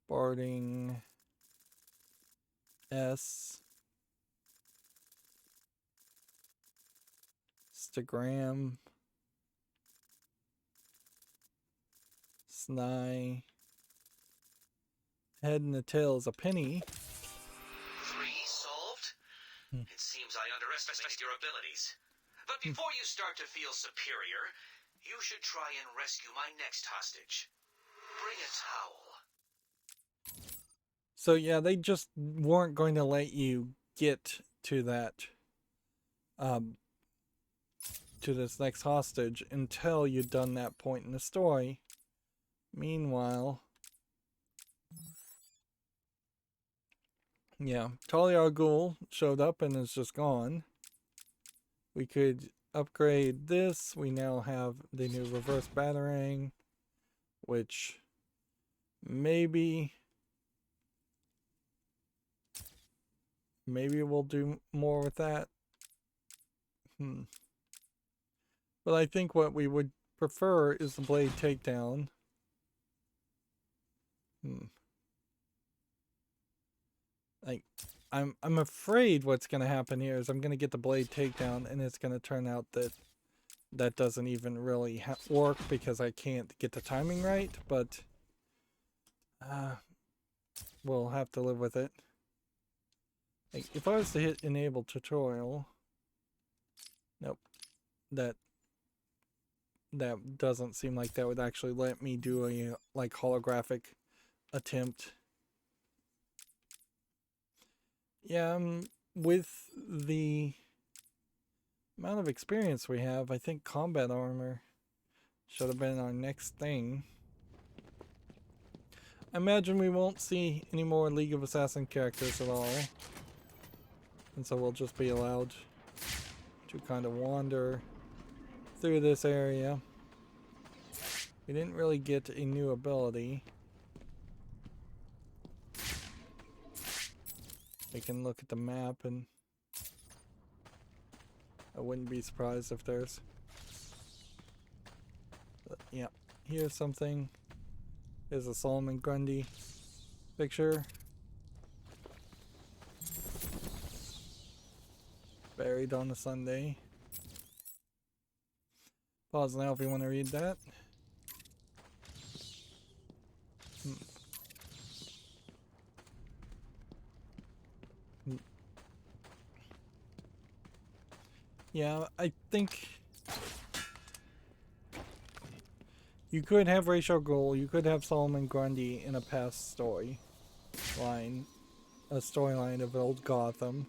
S1: Barding. S. Instagram. Sny. Head and the tail is a penny.
S11: 3 solved? It seems I underestimated your abilities. But before you start to feel superior, you should try and rescue my next hostage. Bring a towel.
S1: So yeah, they just weren't going to let you get to that, to this next hostage until you'd done that point in the story. Meanwhile, yeah, Talia al Ghul showed up and is just gone. We could upgrade this. We now have the new reverse batarang, which maybe we'll do more with that. But I think what we would prefer is the blade takedown. I'm afraid what's going to happen here is I'm going to get the blade takedown and it's going to turn out that that doesn't even really work because I can't get the timing right, but we'll have to live with it. Like, if I was to hit enable tutorial, nope, that doesn't seem like that would actually let me do a like holographic attempt. Yeah, with the amount of experience we have, I think combat armor should have been our next thing. I imagine we won't see any more League of Assassin characters at all. And so we'll just be allowed to kind of wander through this area. We didn't really get a new ability. We can look at the map and I wouldn't be surprised if there's... yeah, here's something. Here's a Solomon Grundy picture. Buried on a Sunday. Pause now if you want to read that. Yeah, I think you could have Ra's al Ghul, you could have Solomon Grundy in a past story line, a storyline of old Gotham.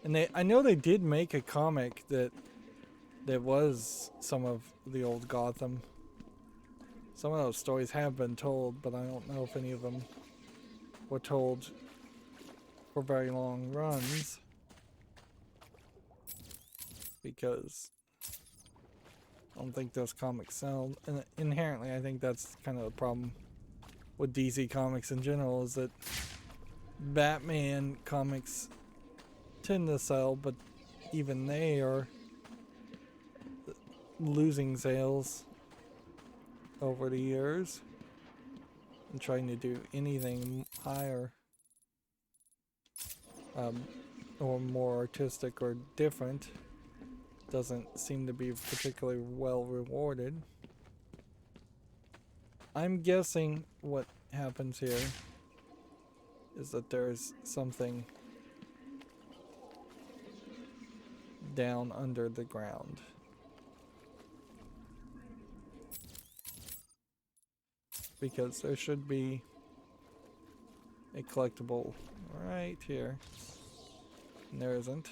S1: And I know they did make a comic that was some of the old Gotham. Some of those stories have been told, but I don't know if any of them were told for very long runs. Because I don't think those comics sell. And inherently, I think that's kind of the problem with DC Comics in general, is that Batman comics tend to sell, but even they are losing sales over the years and trying to do anything higher or more artistic or different doesn't seem to be particularly well rewarded. I'm guessing what happens here is that there's something down under the ground. Because there should be a collectible right here. And there isn't.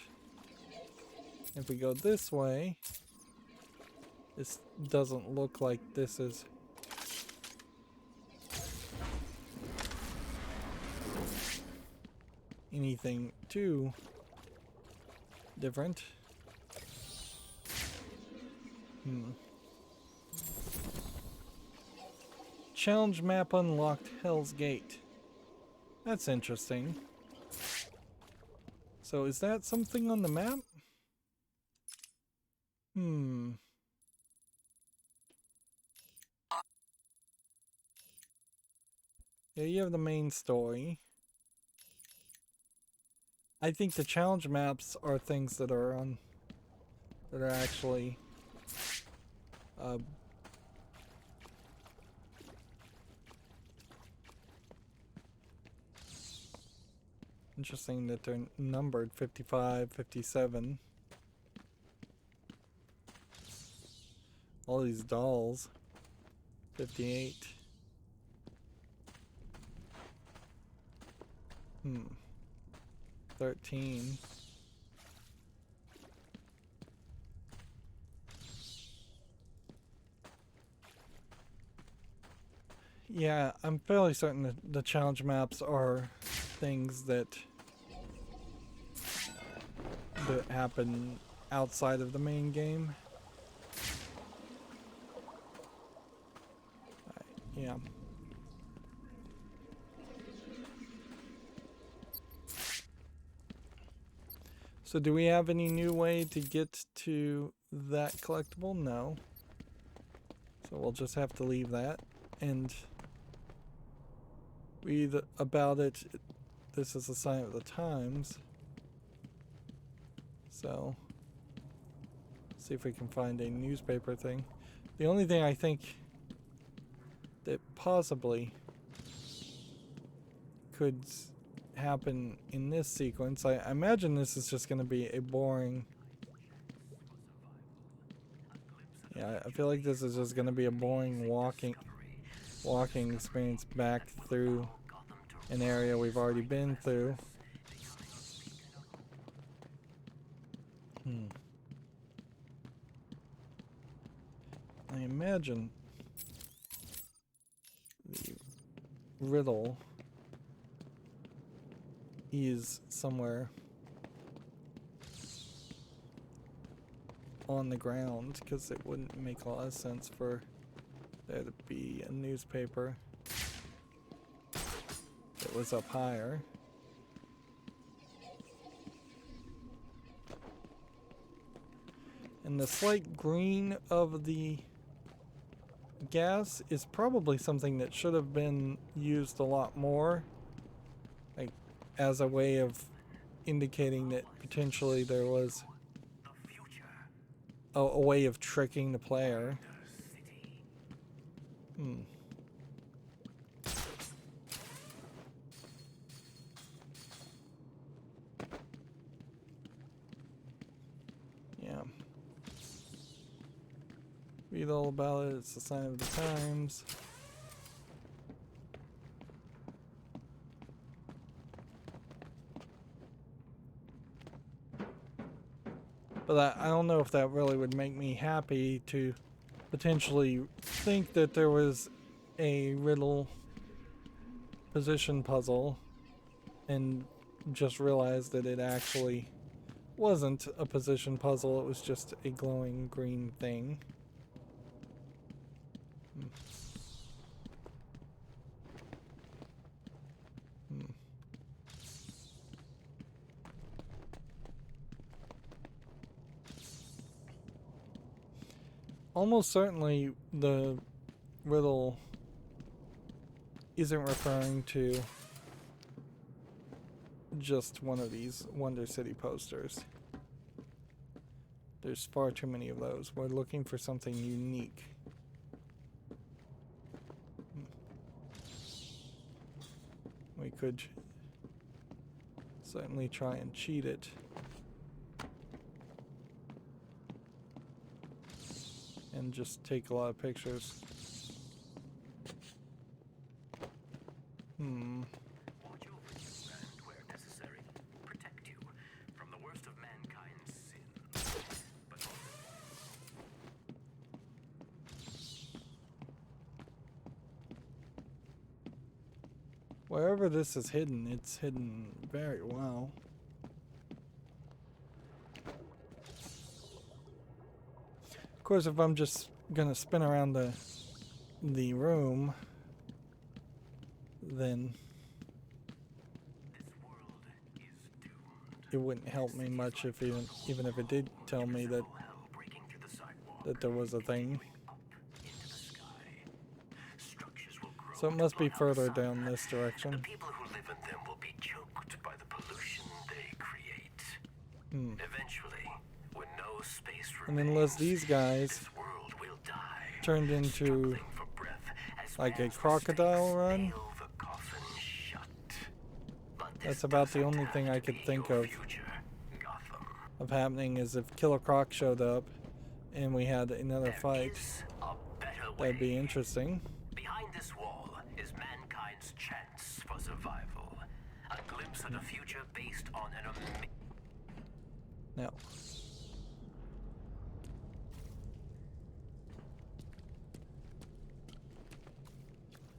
S1: If we go this way, this doesn't look like this is anything too different. Challenge map unlocked, Hell's Gate. That's interesting. So is that something on the map? Yeah, you have the main story. I think the challenge maps are things that are on, that are actually interesting that they're numbered 55, 57. All these dolls. 58. 13. Yeah, I'm fairly certain that the challenge maps are things that happen outside of the main game. Yeah. So do we have any new way to get to that collectible? No. So we'll just have to leave that and read about it. This is a sign of the times. So see if we can find a newspaper thing. The only thing I think that possibly could happen in this sequence, I imagine this is just going to be a boring, yeah, I feel like this is just going to be a boring walking experience back through an area we've already been through. I imagine the riddle is somewhere on the ground, because it wouldn't make a lot of sense for there to be a newspaper that was up higher. And the slight green of the gas is probably something that should have been used a lot more, like as a way of indicating that potentially there was a way of tricking the player. Yeah. Read all about it. It's a sign of the times. But I don't know if that really would make me happy to potentially think that there was a riddle position puzzle and just realize that it actually wasn't a position puzzle, it was just a glowing green thing. Almost certainly the riddle isn't referring to just one of these Wonder City posters. There's far too many of those. We're looking for something unique. We could certainly try and cheat it. And just take a lot of pictures.
S2: Watch over you and, where necessary, protect you from the worst of mankind's sins. But
S1: wherever this is hidden, it's hidden very well. Of course, if I'm just gonna spin around the room, then it wouldn't help me much if even if it did tell me that there was a thing. So it must be further down this direction.
S2: the people who live in them will be choked by the pollution they create. Eventually, when no space
S1: And
S2: remains,
S1: unless these guys
S2: this world will die,
S1: turned into
S2: struggling for breath as
S1: like a
S2: man's
S1: crocodile
S2: mistakes
S1: run,
S2: nail the coffin shut. But this
S1: that's about the
S2: doesn't
S1: only
S2: have
S1: thing
S2: to
S1: I could
S2: be
S1: think
S2: your
S1: of
S2: future, Gotham.
S1: happening is if Killer Croc showed up and we had another fight.
S2: Is a better way.
S1: That'd be interesting.
S2: Behind this wall is mankind's chance for survival. A glimpse at a future based on an
S1: Now,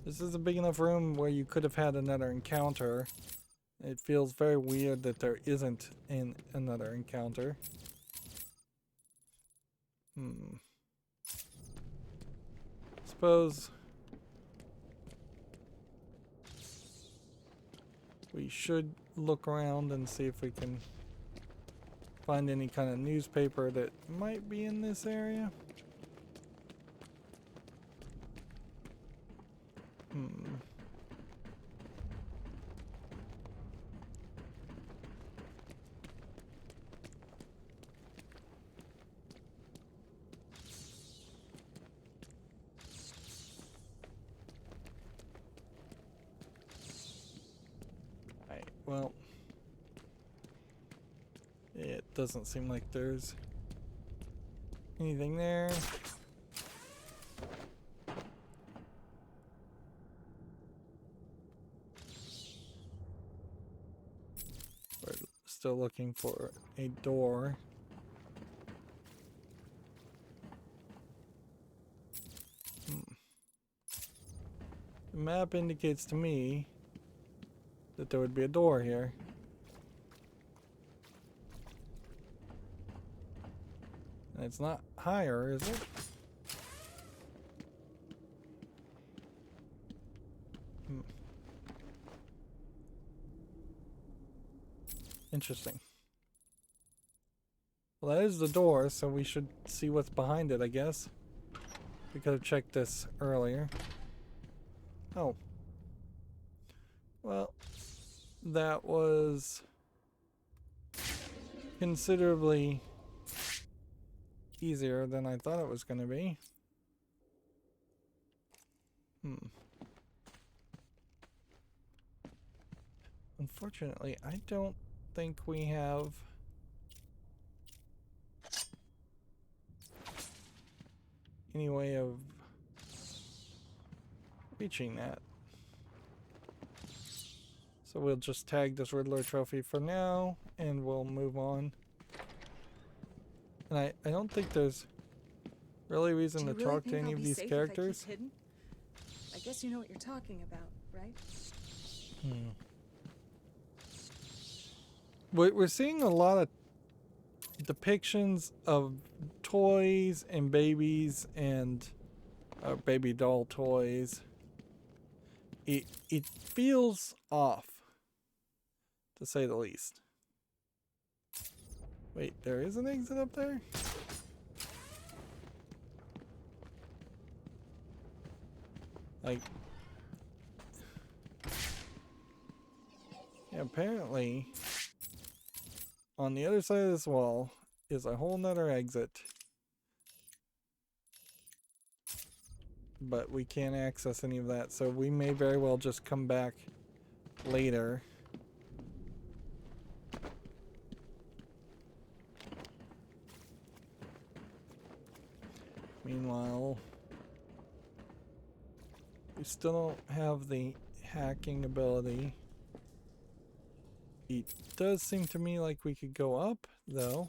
S1: this is a big enough room where you could have had another encounter. It feels very weird that there isn't another encounter. Suppose we should look around and see if we can find any kind of newspaper that might be in this area. Right, well, it doesn't seem like there's anything there. We're still looking for a door. The map indicates to me that there would be a door here. And it's not higher, is it? Interesting. Well, that is the door, so we should see what's behind it, I guess. We could have checked this earlier. Oh. Well, that was considerably easier than I thought it was going to be. Unfortunately, I don't think we have any way of reaching that. So we'll just tag this Riddler trophy for now, and we'll move on. And I don't think there's really reason to talk to any of these characters.
S12: I guess you know what you're talking about, right?
S1: We're seeing a lot of depictions of toys and babies and baby doll toys. It feels off, to say the least. Wait, there is an exit up there? Like, yeah, Apparently, on the other side of this wall is a whole nother exit. But we can't access any of that, so we may very well just come back later. Meanwhile, we still don't have the hacking ability. It does seem to me like we could go up, though.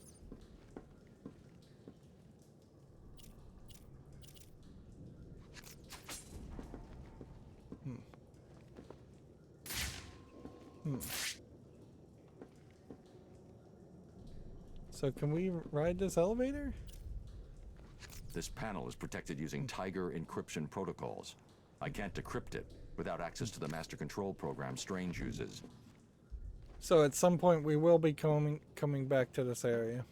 S1: So can we ride this elevator?
S4: This panel is protected using Tiger encryption protocols. I can't decrypt it without access to the master control program Strange uses.
S1: So at some point we will be coming back to this area.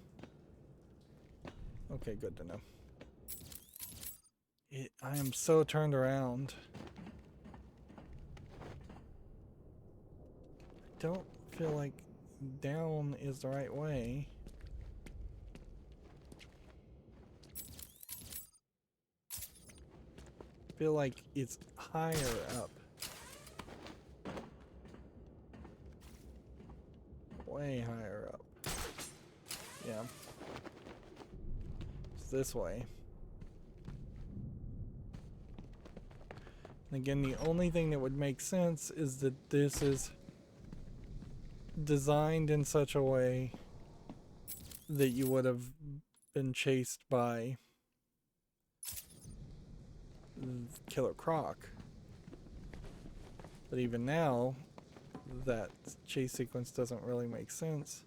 S1: Okay, good to know. I am so turned around. I don't feel like down is the right way. I feel like it's higher up. Way higher up. Yeah. It's this way. And again, the only thing that would make sense is that this is designed in such a way that you would have been chased by Killer Croc. But even now, that chase sequence doesn't really make sense.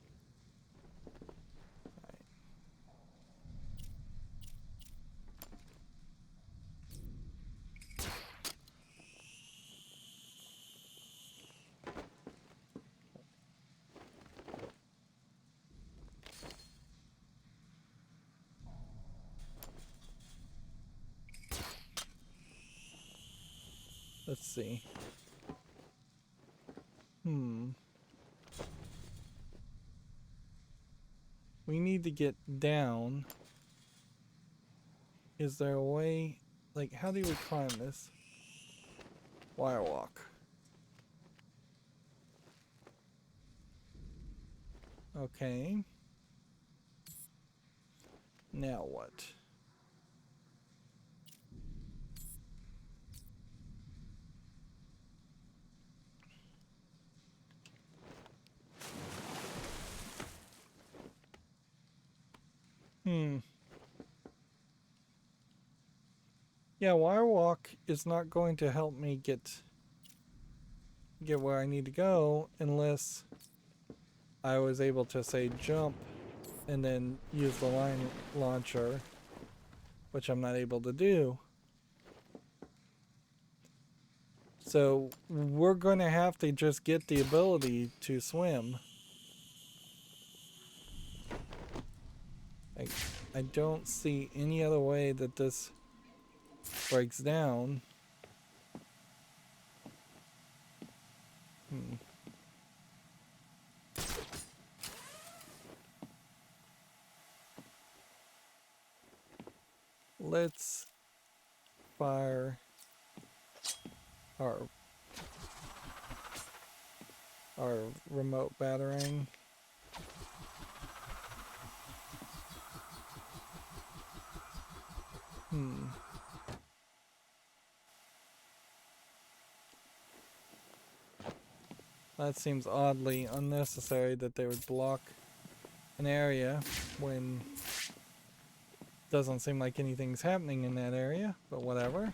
S1: Let's see. We need to get down. Is there a way? Like, how do we climb this? Wire walk. Okay. Now what? Yeah, wire walk is not going to help me get where I need to go unless I was able to, say, jump and then use the line launcher, which I'm not able to do. So we're going to have to just get the ability to swim. I don't see any other way that this breaks down. Let's fire our remote battering. That seems oddly unnecessary that they would block an area when it doesn't seem like anything's happening in that area, but whatever.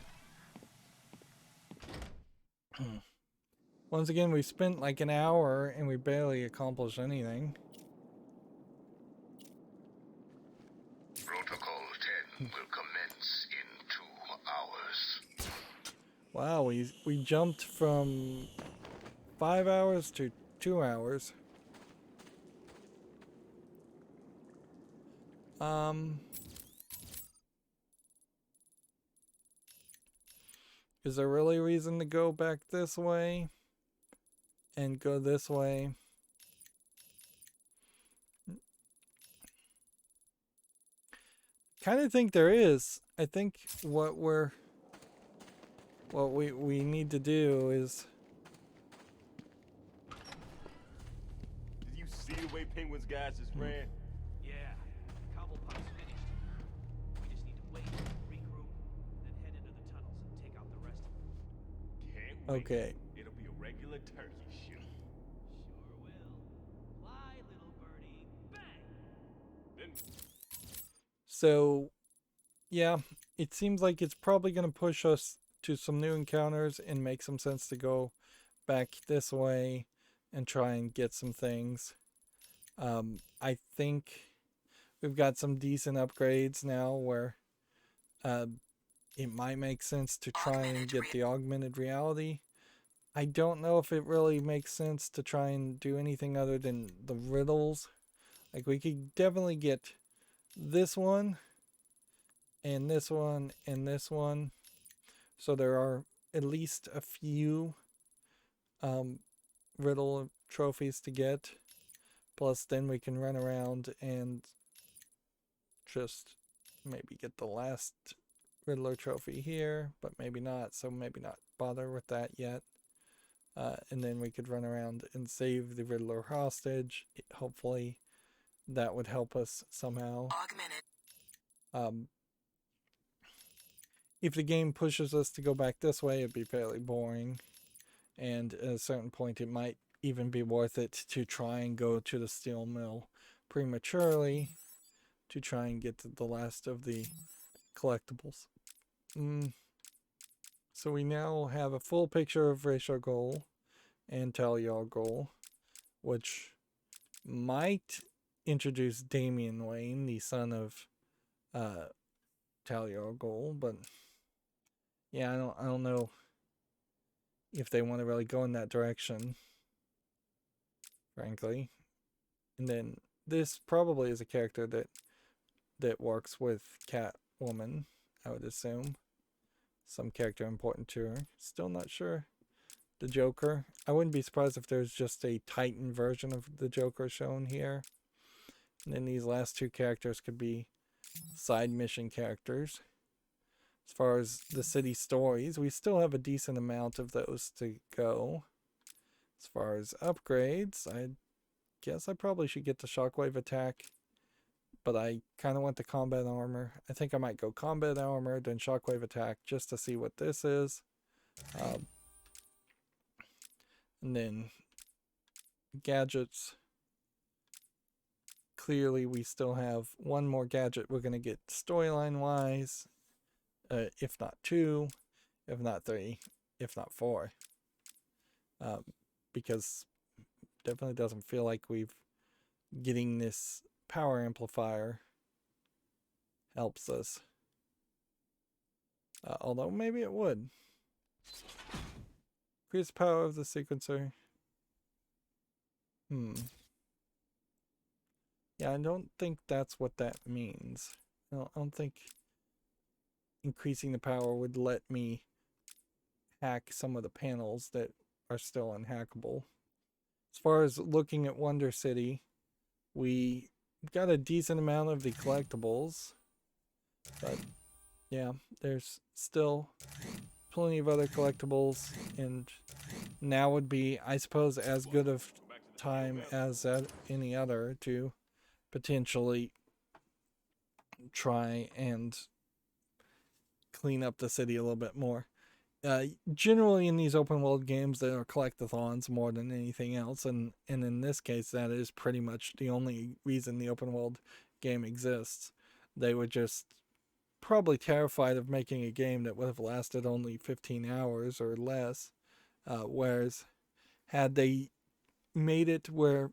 S1: Once again, we spent like an hour and we barely accomplished anything.
S3: Protocol 10 will commence in 2 hours.
S1: Wow, we jumped from 5 hours to 2 hours. Is there really reason to go back this way? and go this way. Kind of think there is. I think what we need to do is.
S13: Did you see the way Penguin's guys just ran?
S11: Yeah, Cobblepot's finished. We just need to wait, regroup, then head into the tunnels and take out the rest of them.
S13: Can't wait.
S1: Okay.
S13: It'll be a regular turkey shoot.
S11: Sure will. Fly, little birdie. Bang!
S13: Then
S1: So, yeah, it seems like it's probably going to push us to some new encounters and make some sense to go back this way and try and get some things. I think we've got some decent upgrades now where it might make sense to try and get the augmented reality. I don't know if it really makes sense to try and do anything other than the riddles. Like, we could definitely get this one and this one and this one, so there are at least a few riddle trophies to get. Plus then we can run around and just maybe get the last Riddler trophy here, but maybe not, so maybe not bother with that yet. And then we could run around and save the Riddler hostage. Hopefully that would help us somehow. If the game pushes us to go back this way, it'd be fairly boring. And at a certain point, it might even be worth it to try and go to the steel mill prematurely to try and get to the last of the collectibles. So we now have a full picture of Ra's al Ghul and Talia al Ghul, which might introduce Damian Wayne, the son of Talia al Ghul, but yeah, I don't know if they want to really go in that direction, frankly. And then this probably is a character that works with Catwoman, I would assume. Some character important to her. Still not sure. The Joker. I wouldn't be surprised if there's just a Titan version of the Joker shown here. And then these last two characters could be side mission characters. As far as the city stories, we still have a decent amount of those to go. As far as upgrades, I guess I probably should get the shockwave attack, but I kind of want the combat armor. I think I might go combat armor, then shockwave attack, just to see what this is. And then gadgets. Clearly, we still have one more gadget we're going to get storyline wise. If not 2, if not 3, if not 4. Because definitely doesn't feel like we've getting this power amplifier helps us. Although maybe it would. Increase the power of the sequencer. Yeah, I don't think that's what that means. I don't think increasing the power would let me hack some of the panels that are still unhackable. As far as looking at Wonder City, we got a decent amount of the collectibles, but yeah, there's still plenty of other collectibles, and now would be, I suppose, as good of time as any other to potentially try and clean up the city a little bit more. Generally in these open world games, there are collectathons more than anything else, and in this case that is pretty much the only reason the open world game exists. They were just probably terrified of making a game that would have lasted only 15 hours or less, whereas had they made it where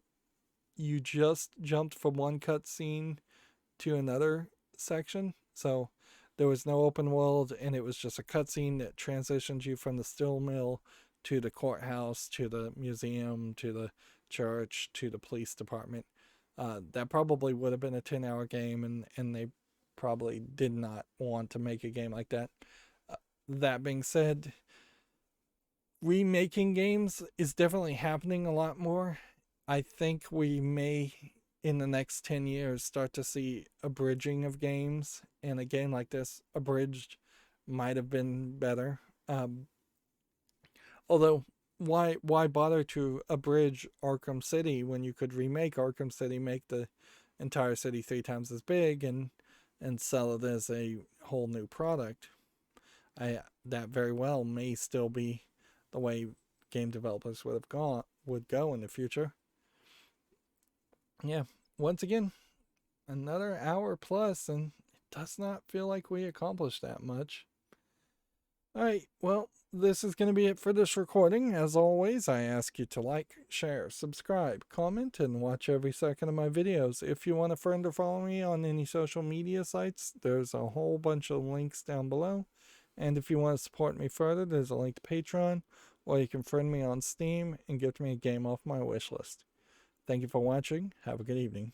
S1: you just jumped from one cutscene to another section, so there was no open world, and it was just a cutscene that transitioned you from the steel mill to the courthouse, to the museum, to the church, to the police department. That probably would have been a 10-hour game, and they probably did not want to make a game like that. That being said, remaking games is definitely happening a lot more. I think we may, in the next 10 years, start to see a bridging of games. And a game like this, abridged, might have been better. Although, why bother to abridge Arkham City when you could remake Arkham City, make the entire city 3 times as big, and sell it as a whole new product? That very well may still be the way game developers would go in the future. Yeah, once again, another hour plus, and it does not feel like we accomplished that much. Alright, well, this is going to be it for this recording. As always, I ask you to like, share, subscribe, comment, and watch every second of my videos. If you want a friend or follow me on any social media sites, there's a whole bunch of links down below. And if you want to support me further, there's a link to Patreon, or you can friend me on Steam and gift me a game off my wish list. Thank you for watching. Have a good evening.